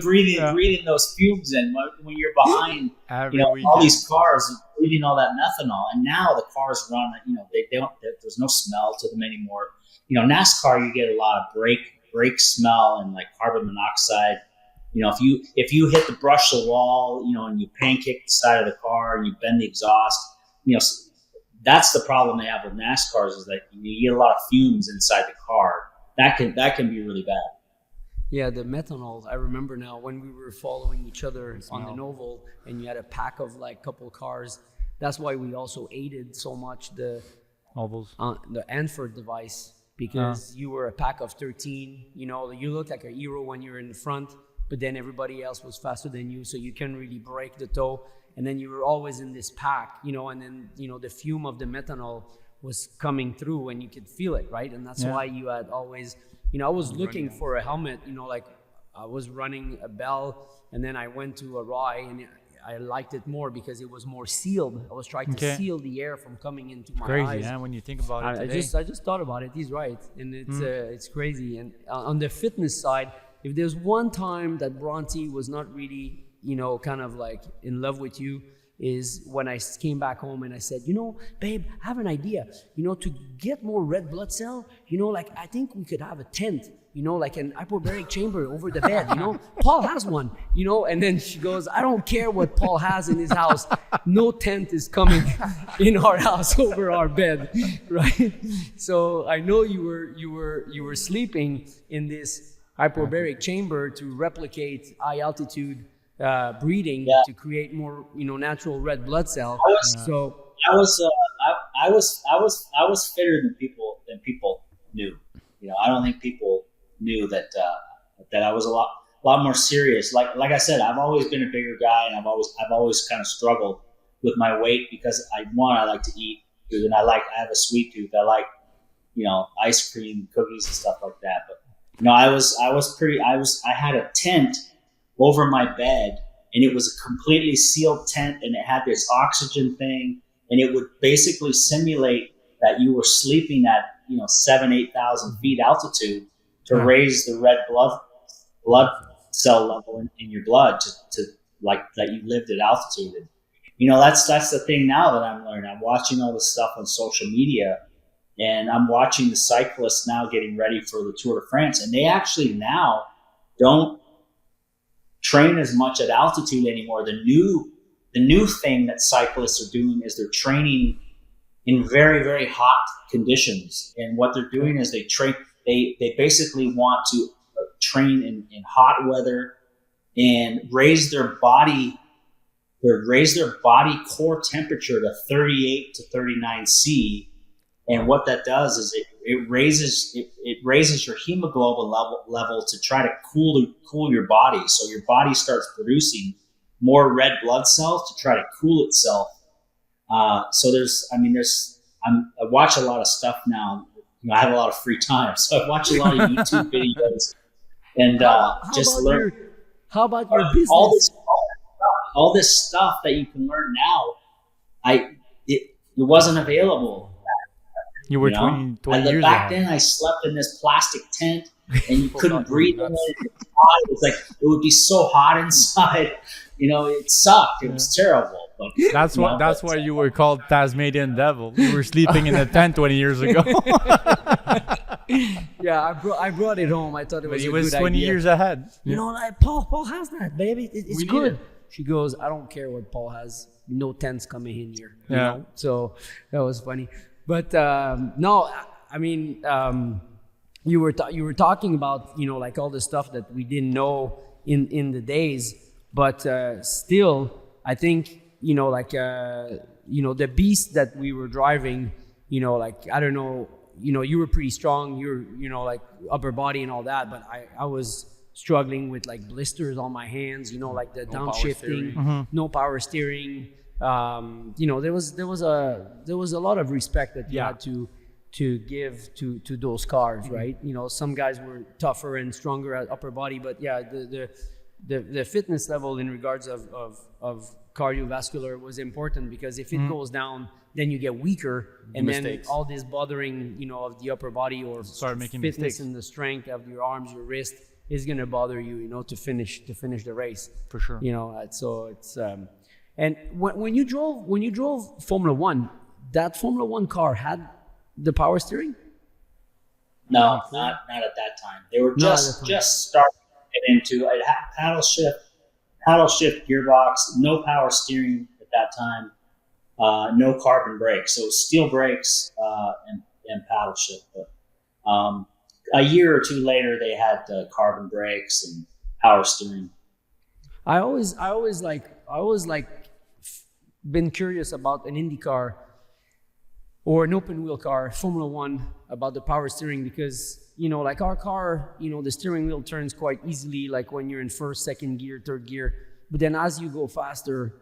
Breathing those fumes in when you're behind all these cars, breathing all that methanol. And now the cars run, they don't. There's no smell to them anymore. NASCAR, you get a lot of brake smell and like carbon monoxide. If you hit the brush the wall, and you pancake the side of the car and you bend the exhaust, that's the problem they have with NASCARs, is that you get a lot of fumes inside the car. That can be really bad. Yeah, the methanol. I remember now when we were following each other on the Novel, and you had a pack of like couple cars. That's why we also aided so much the Ovals, the Anford device, because you were a pack of 13. You looked like a hero when you're in the front, but then everybody else was faster than you, so you couldn't really break the toe. And then you were always in this pack, and then the fume of the methanol was coming through, and you could feel it, right? And that's why you had always. I was looking for a helmet, like I was running a Bell, and then I went to a Rye, and I liked it more because it was more sealed. I was trying to seal the air from coming into my eyes. Crazy, yeah, when you think about it today. I just thought about it. He's right, and it's crazy. And on the fitness side, if there's one time that Bronte was not really, kind of like in love with you, is when I came back home and I said, babe, I have an idea, to get more red blood cell, like I think we could have a tent, like an hyperbaric chamber over the bed, Paul has one, and then she goes, I don't care what Paul has in his house. No tent is coming in our house over our bed, right? So I know you were sleeping in this hyperbaric chamber to replicate high altitude breathing to create more, natural red blood cell. I was fitter than people knew. I don't think people knew that I was a lot more serious. Like I said, I've always been a bigger guy, and I've always kind of struggled with my weight because I like to eat food, and I have a sweet tooth. I like, ice cream, cookies, and stuff like that. But I had a tent over my bed, and it was a completely sealed tent, and it had this oxygen thing, and it would basically simulate that you were sleeping at 7,000-8,000 feet altitude to raise the red blood cell level in your blood to like that you lived at altitude. And, that's the thing now that I'm learning. I'm watching all this stuff on social media, and I'm watching the cyclists now getting ready for the Tour de France, and they actually now don't train as much at altitude anymore. The new thing that cyclists are doing is they're training in very, very hot conditions, and what they're doing is they basically want to train in hot weather and raise their body core temperature to 38 to 39 C. And what that does is it raises your hemoglobin level to try to cool your body. So your body starts producing more red blood cells to try to cool itself. So I watch a lot of stuff now. I have a lot of free time, so I watch a lot of YouTube videos and just learn. How about your business? All this stuff that you can learn now, it wasn't available. You were 20 years back then, I slept in this plastic tent, and you couldn't breathe in it. It was like it would be so hot inside. It sucked. It was terrible. But that's why you were called Tasmanian Devil. You were sleeping in a tent 20 years ago. Yeah, I brought it home. I thought it was a good idea. He was 20 years ahead. Like Paul has that, baby. It's good. She goes, I don't care what Paul has. No tents coming in here. You know? So that was funny. But no, I mean, you were talking about like all the stuff that we didn't know in the days, but still, I think the beast that we were driving, like I don't know, you were pretty strong, you're like upper body and all that, but I was struggling with like blisters on my hands, like the downshifting, no power steering. There was a lot of respect that you had to give to those cars, right? Some guys were tougher and stronger at upper body, but the fitness level in regards of cardiovascular was important, because if it goes down, then you get weaker, and mistakes. Then all this bothering, of the upper body or start making fitness mistakes. And the strength of your arms, your wrist is gonna bother you, to finish the race for sure. So it's and when you drove Formula One, that Formula One car had the power steering? No, not at that time. They were just starting to get into it. Had paddle shift gearbox, no power steering at that time, no carbon brakes, so steel brakes and paddle shift. But a year or two later, they had carbon brakes and power steering. I always been curious about an Indy car or an open wheel car, Formula One, about the power steering, because like our car, the steering wheel turns quite easily, like when you're in first, second gear, third gear. But then as you go faster,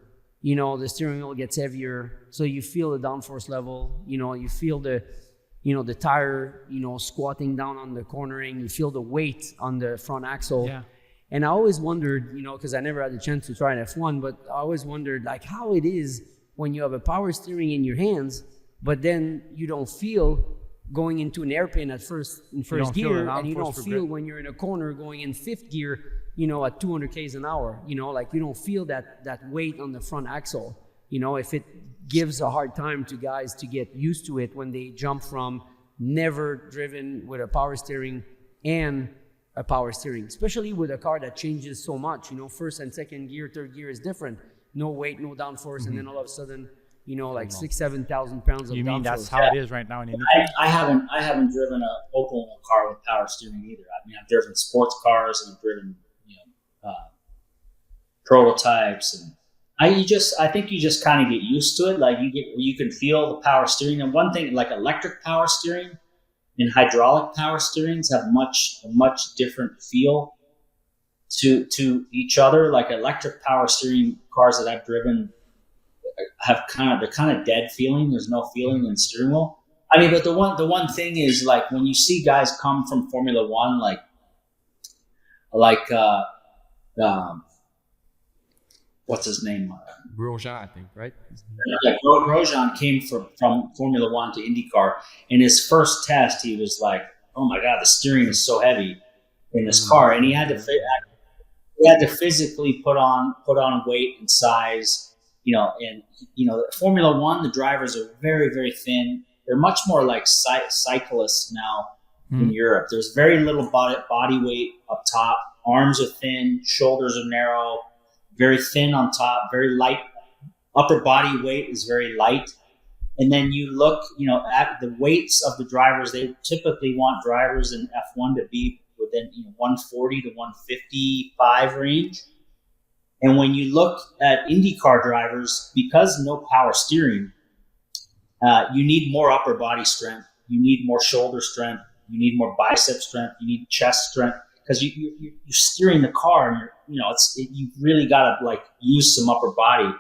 the steering wheel gets heavier, so you feel the downforce level. You feel the tire, squatting down on the cornering. You feel the weight on the front axle. Yeah. And I always wondered, because I never had the chance to try an F1, but I always wondered like how it is when you have a power steering in your hands, but then you don't feel going into an airplane in first gear, and you don't feel when you're in a corner going in fifth gear, at 200 k's an hour. Like you don't feel that weight on the front axle. If it gives a hard time to guys to get used to it when they jump from never driven with a power steering and a power steering, especially with a car that changes so much. First and second gear, third gear is different. No weight, no downforce, and then all of a sudden, like 6,000-7,000 pounds of downforce. You mean that's how it is right now in Indy? I haven't driven an open car with power steering either. I mean, I've driven sports cars and I've driven prototypes, and I think you just kind of get used to it. Like you can feel the power steering. And one thing, like electric power steering and hydraulic power steerings have a much different feel to each other. Like electric power steering cars that I've driven, they're kind of dead feeling. There's no feeling in the steering wheel. I mean, but the one thing is, like, when you see guys come from Formula One, like what's his name? Grosjean, I think, right? Like Grosjean came from Formula One to IndyCar. In his first test, he was like, "Oh my God, the steering is so heavy in this car," and he had to physically put on weight and size, and Formula One, the drivers are very, very thin. They're much more like cyclists now in Europe. There's very little body weight up top. Arms are thin, shoulders are narrow, very thin on top, very light. Upper body weight is very light. And then you look, at the weights of the drivers. They typically want drivers in F1 to be within 140 to 155 range. And when you look at IndyCar drivers, because no power steering, you need more upper body strength. You need more shoulder strength. You need more bicep strength. You need chest strength, because you're steering the car, and you really got to use some upper body.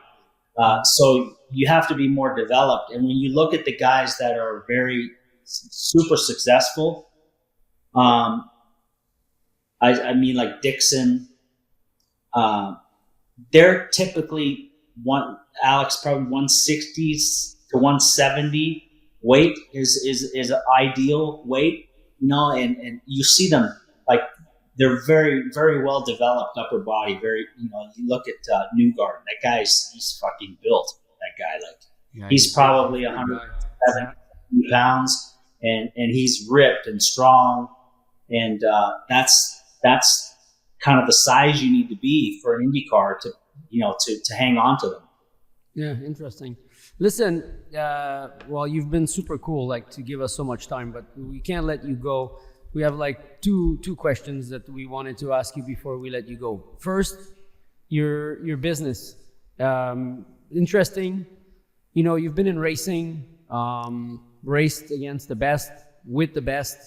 So you have to be more developed. And when you look at the guys that are very super successful, I mean, like Dixon, they're typically Alex, probably 160 to 170 weight is an ideal weight, and you see them, like, they're very, very well developed upper body. Very, you look at Newgarden, that he's fucking built. That guy, he's probably 170 pounds, and he's ripped and strong, and that's kind of the size you need to be for an IndyCar to hang on to them. Yeah, interesting. Listen, well, you've been super cool, to give us so much time, but we can't let you go. We have two questions that we wanted to ask you before we let you go. First, your business. Interesting. You've been in racing, raced against the best, with the best,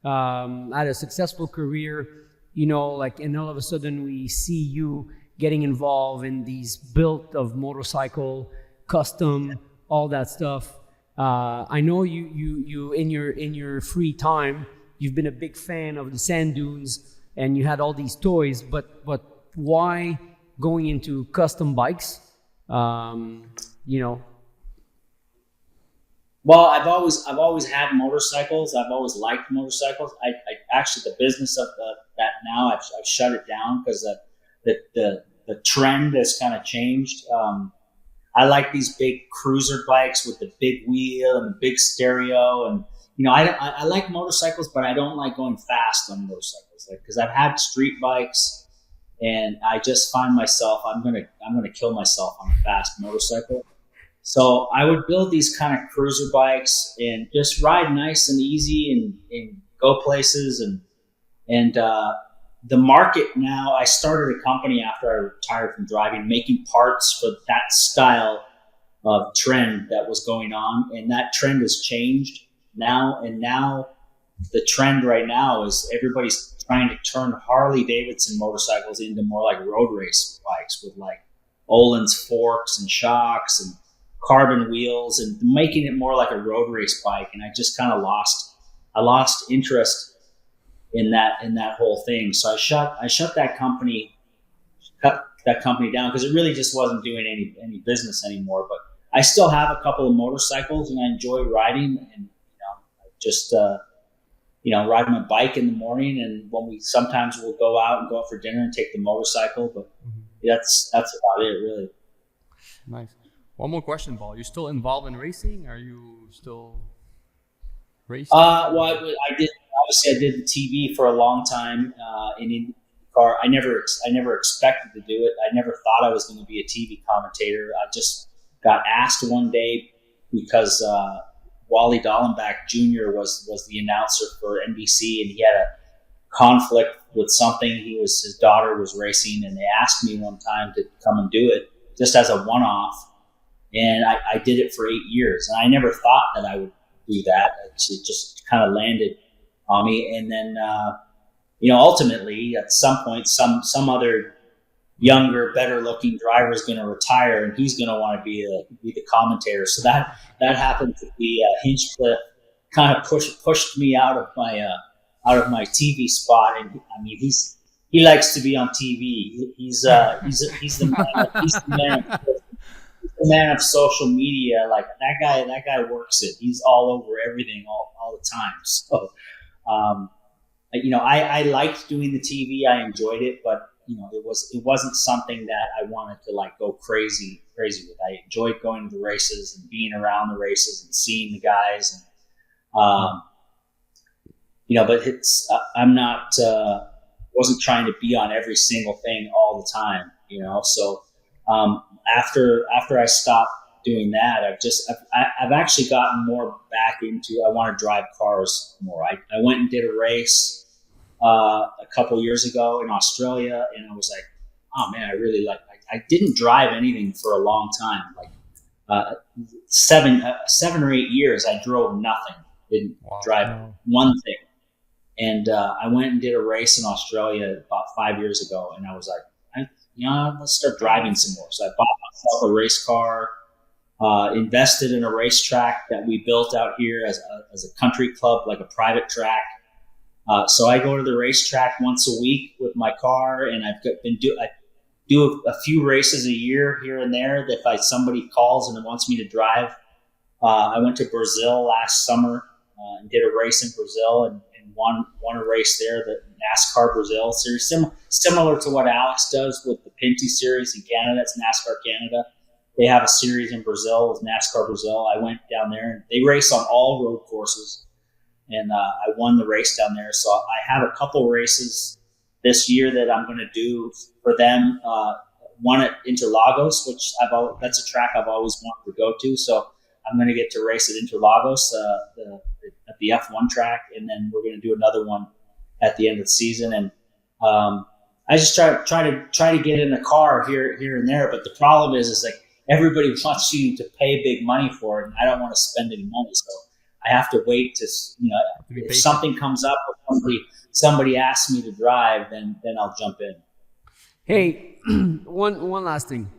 had a successful career, and all of a sudden we see you getting involved in these build of motorcycle, custom, all that stuff. I know you in your free time, you've been a big fan of the sand dunes, and you had all these toys, but why going into custom bikes? Well, I've always had motorcycles. I've always liked motorcycles. I actually, the business of that now, I've shut it down because the trend has kind of changed. I like these big cruiser bikes with the big wheel and the big stereo, and I like motorcycles, but I don't like going fast on motorcycles, because I've had street bikes, and I just find myself I'm gonna kill myself on a fast motorcycle. So I would build these kind of cruiser bikes and just ride nice and easy and go places, and the market now. I started a company after I retired from driving, making parts for that style of trend that was going on, and that trend has changed now. And now the trend right now is everybody's trying to turn Harley Davidson motorcycles into more like road race bikes with Öhlins forks and shocks and carbon wheels, and making it more like a road race bike. And I just kind of lost interest in that whole thing. So I shut that company down, because it really just wasn't doing any business anymore. But I still have a couple of motorcycles, and I enjoy riding, and just ride my bike in the morning, and sometimes we'll go out for dinner and take the motorcycle. But that's about it, really. Nice. One more question, Paul. You still involved in racing? Are you still racing? Well, I did. Obviously, I did the TV for a long time in IndyCar. I never expected to do it. I never thought I was going to be a TV commentator. I just got asked one day because Wally Dallenbach Jr. was the announcer for NBC, and he had a conflict with something. His daughter was racing, and they asked me one time to come and do it just as a one-off. And I did it for 8 years, and I never thought that I would do that. It just kind of landed on me. And then, ultimately, at some point, some other younger, better-looking driver is going to retire, and he's going to want to be the commentator. So that happened to be Hinchcliffe. Kind of pushed me out of my TV spot, and I mean he likes to be on TV. He's the man of social media. Like that guy works it. He's all over everything all the time. So, I liked doing the TV. I enjoyed it, but it wasn't something that I wanted to like go crazy with. I enjoyed going to the races and being around the races and seeing the guys, and but it's I'm not wasn't trying to be on every single thing all the time. So after I stopped doing that, I've actually gotten more back into, I want to drive cars more. I went and did a race a couple years ago in Australia, and I was like, oh man, I really I didn't drive anything for a long time. Like 7 or 8 years, I drove nothing, didn't drive one thing. And I went and did a race in Australia about 5 years ago, and I was like, let's start driving some more. So I bought myself a race car, invested in a racetrack that we built out here as a country club, like a private track. So I go to the racetrack once a week with my car, and I do a few races a year here and there. That if somebody calls and wants me to drive, I went to Brazil last summer and did a race in Brazil and won a race there, the NASCAR Brazil series, similar to what Alex does with the Pinty series in Canada. It's NASCAR Canada. They have a series in Brazil with NASCAR Brazil. I went down there, and they race on all road courses, and I won the race down there. So I have a couple races this year that I'm going to do for them. One at Interlagos, which that's a track I've always wanted to go to. So I'm going to get to race at Interlagos, at the F1 track, and then we're going to do another one at the end of the season. And I just try to get in a car here and there. But the problem is like everybody wants you to pay big money for it, and I don't want to spend any money, so I have to wait to if something comes up or somebody asks me to drive, then I'll jump in. Hey, one last thing.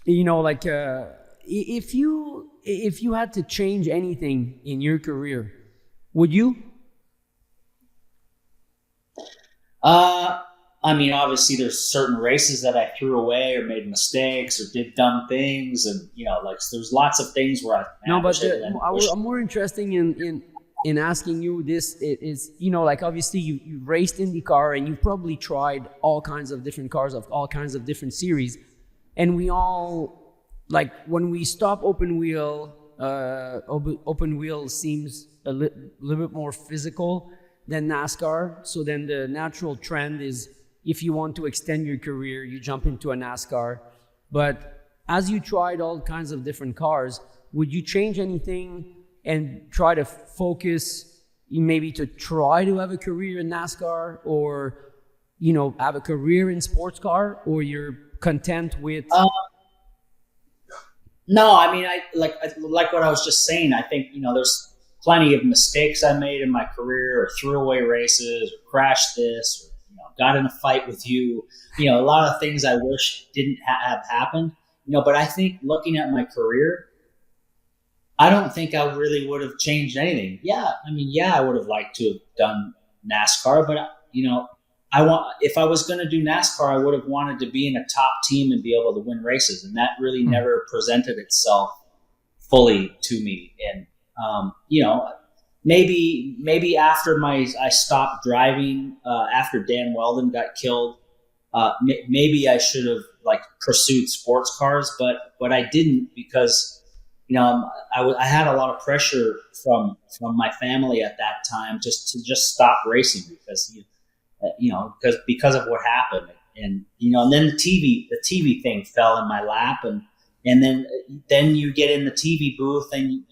If you had to change anything in your career, would you? I mean, obviously there's certain races that I threw away or made mistakes or did dumb things, and there's lots of things where I I'm more interested in asking you this. Is obviously you raced IndyCar and you've probably tried all kinds of different cars of all kinds of different series, and we all when we stop open wheel seems a little bit more physical than NASCAR. So then the natural trend is, if you want to extend your career, you jump into a NASCAR. But as you tried all kinds of different cars, would you change anything and try to focus maybe to try to have a career in NASCAR, or have a career in sports car, or you're content with? No, I mean, I like what I was just saying. I think there's plenty of mistakes I made in my career, or threw away races, or crashed this, or got in a fight with you. A lot of things I wish didn't have happened. But I think looking at my career, I don't think I really would have changed anything. I would have liked to have done NASCAR, but if I was going to do NASCAR, I would have wanted to be in a top team and be able to win races, and that really never presented itself fully to me. And maybe after I stopped driving, after Dan Weldon got killed, maybe I should have pursued sports cars, but I didn't, because I had a lot of pressure from my family at that time to stop racing, because of what happened, and then the TV thing fell in my lap, and then you get in the TV booth, and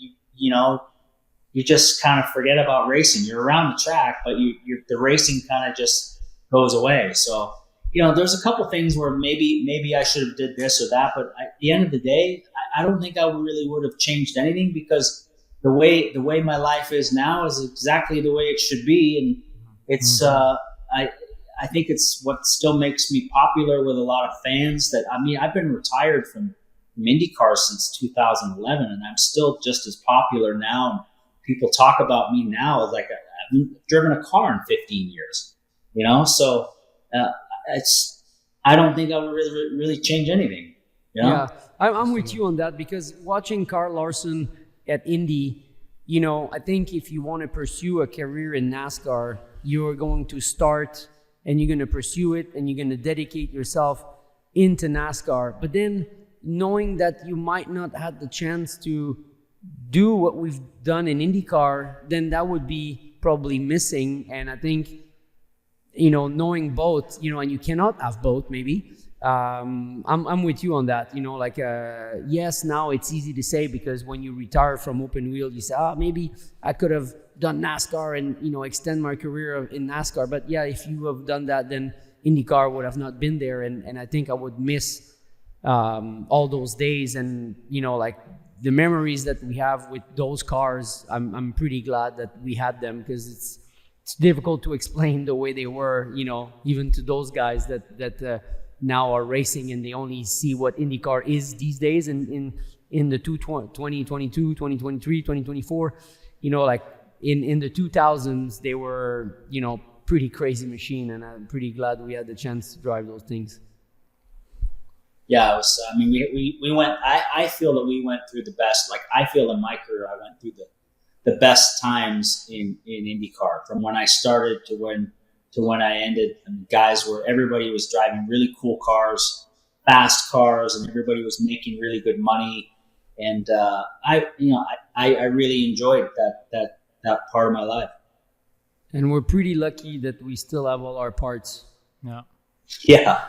you just kind of forget about racing. You're around the track, but the racing kind of just goes away. So there's a couple things where maybe I should have did this or that, but at the end of the day, I don't think I really would have changed anything, because the way my life is now is exactly the way it should be, and it's I I think it's what still makes me popular with a lot of fans. That I mean, I've been retired from IndyCar since 2011, and I'm still just as popular now. And people talk about me now as like I've driven a car in 15 years, you know. So I don't think I would really change anything. You know? Yeah, I'm with you on that, because watching Carl Larson at Indy, you know, I think if you want to pursue a career in NASCAR, you're going to start and you're going to pursue it and you're going to dedicate yourself into NASCAR. But then knowing that you might not have the chance to do what we've done in IndyCar, then that would be probably missing. And I think, you know, knowing both, you know, and you cannot have both maybe. I'm with you on that, you know, like, yes, now it's easy to say, because when you retire from open wheel, you say, maybe I could have done NASCAR and, you know, extend my career in NASCAR. But yeah, if you have done that, then IndyCar would have not been there. And I think I would miss all those days, and, you know, like the memories that we have with those cars. I'm pretty glad that we had them, because it's difficult to explain the way they were, you know, even to those guys that now are racing and they only see what IndyCar is these days in the 2022, 2023, 2024, you know, like in the 2000s, they were, you know, pretty crazy machine, and I'm pretty glad we had the chance to drive those things. Yeah, it was, I mean, we went, I feel that we went through the best, like I feel in my career, I went through the best times in IndyCar, from when I started to when I ended. And everybody was driving really cool cars, fast cars, and everybody was making really good money. And I really enjoyed that part of my life. And we're pretty lucky that we still have all our parts. Yeah.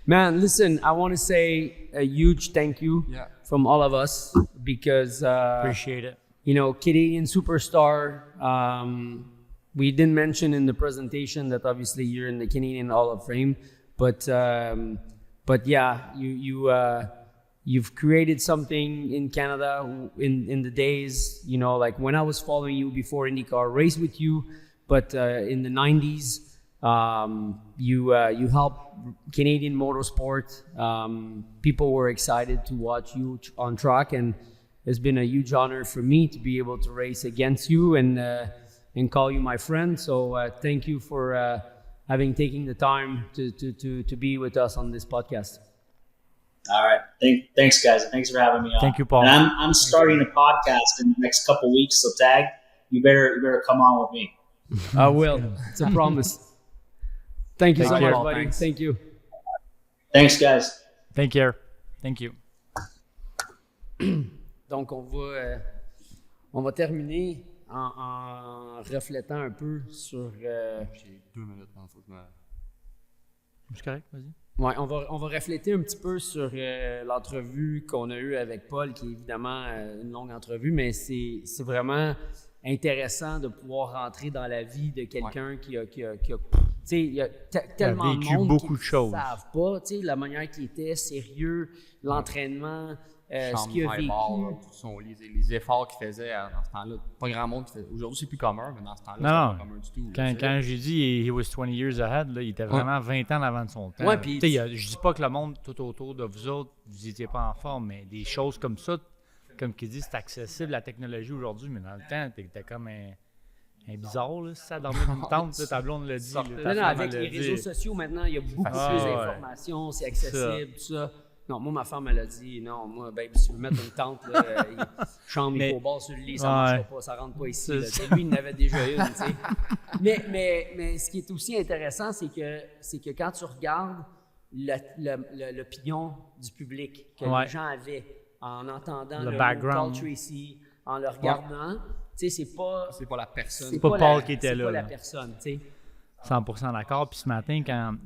Man, listen, I want to say a huge thank you from all of us, because appreciate it. You know, Canadian superstar. We didn't mention in the presentation that obviously you're in the Canadian Hall of Fame, but yeah, you've created something in Canada in the days, you know, like when I was following you before IndyCar, raced with you, but in the 90s, you helped Canadian motorsport. People were excited to watch you on track, and it's been a huge honor for me to be able to race against you and call you my friend. So thank you for taking the time to be with us on this podcast. All right. Thanks, guys. Thanks for having me on. Thank you, Paul. And I'm starting a podcast in the next couple of weeks, so Tag, you better come on with me. I will. It's a promise. Thank you so much, buddy. Thanks. Thank you. Thanks, guys. Thank you. Thank you. Donc, on va terminer en reflétant un peu sur... J'ai 2 minutes, il faut que je me... C'est correct, vas-y. Ouais, on va refléter un petit peu sur l'entrevue qu'on a eue avec Paul, qui est évidemment une longue entrevue, mais c'est vraiment intéressant de pouvoir rentrer dans la vie de quelqu'un qui a tu sais, il y a tellement de monde beaucoup qui de choses. ne savent pas, tu sais, la manière qu'il était sérieux, l'entraînement, ce qu'il a vécu. Les efforts qu'il faisait dans ce temps-là. Pas grand monde qui faisait. Aujourd'hui, c'est plus commun, mais dans ce temps-là, c'était pas commun du tout. Quand j'ai dit « he was 20 years ahead », là, il était vraiment 20 ans avant de son temps. Ouais, puis, je dis pas que le monde tout autour de vous autres, vous n'étiez pas en forme, mais des choses comme ça, comme qu'il dit, c'est accessible, la technologie aujourd'hui, mais dans le temps, t'étais comme un bizarre, là, ça, dans une tente, ta blonde l'a dit. Avec les réseaux sociaux, maintenant, il y a beaucoup plus d'informations, c'est accessible, tout ça. Non, moi, ma femme, elle a dit, non, moi, babe, si tu veux mettre une tente, là, chambre, il faut bord sur le lit, ça ne marchera pas, ça rentre pas ici. Lui, il en avait déjà une, tu sais. Mais ce qui est aussi intéressant, c'est que quand tu regardes l'opinion du public que les gens avaient en entendant le background, Paul Tracy, en le regardant, tu sais, c'est pas la personne. C'est pas Paul qui était là. C'est pas la personne, tu sais. 100% d'accord. Puis ce matin, quand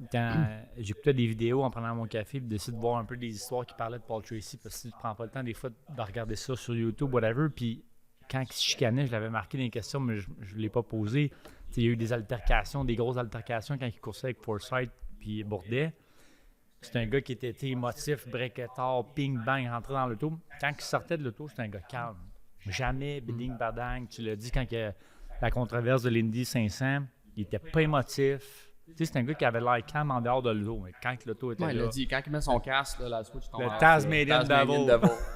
j'écoutais des vidéos en prenant mon café, puis d'essayer de voir un peu des histoires qui parlaient de Paul Tracy, parce que tu ne prends pas le temps des fois de regarder ça sur YouTube, whatever. Puis quand il se chicanait, je l'avais marqué dans les questions, mais je ne l'ai pas posé. Il y a eu des altercations, des grosses altercations quand il coursait avec Forsyth puis Bourdet. C'est un gars qui était émotif, break-tard, ping-bang, rentrait dans l'auto. Quand il sortait de l'auto, c'était un gars calme. Jamais biding-badang. Tu l'as dit quand il y a la controverse de l'Indy 500. il était pas émotif. Tu sais, c'est un gars qui avait l'air calme en dehors de l'auto, mais quand l'auto était Ouais, il là... l'a dit, quand il met son casque, là, la switch tombe Le off, Tasmanian Devil.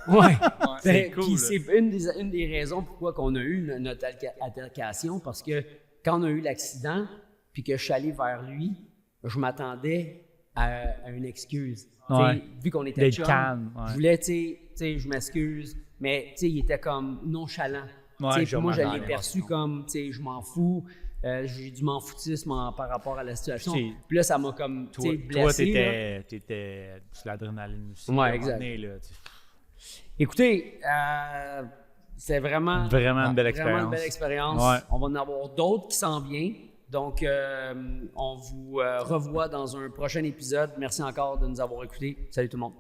Ouais. C'est Puis cool. c'est une des raisons pourquoi on a eu notre altercation, parce que quand on a eu l'accident, puis que je suis allé vers lui, je m'attendais à une excuse. Ouais. Vu qu'on était D'être chum, calme, ouais. je voulais, tu sais, je m'excuse, mais il était comme nonchalant. Ouais, Puis moi, je l'ai m'attendais. perçu comme, je m'en fous. J'ai du m'en foutisme par rapport à la situation. T'sais, Puis là, ça m'a comme Toi, blessé. là. t'étais sur l'adrénaline aussi. Ouais, à un exact. moment donné, là, Écoutez, c'est vraiment Vraiment une belle Vraiment une belle expérience. expérience. Ouais. On va en avoir d'autres qui s'en viennent. Donc, on vous revoit dans un prochain épisode. Merci encore de nous avoir écoutés. Salut tout le monde.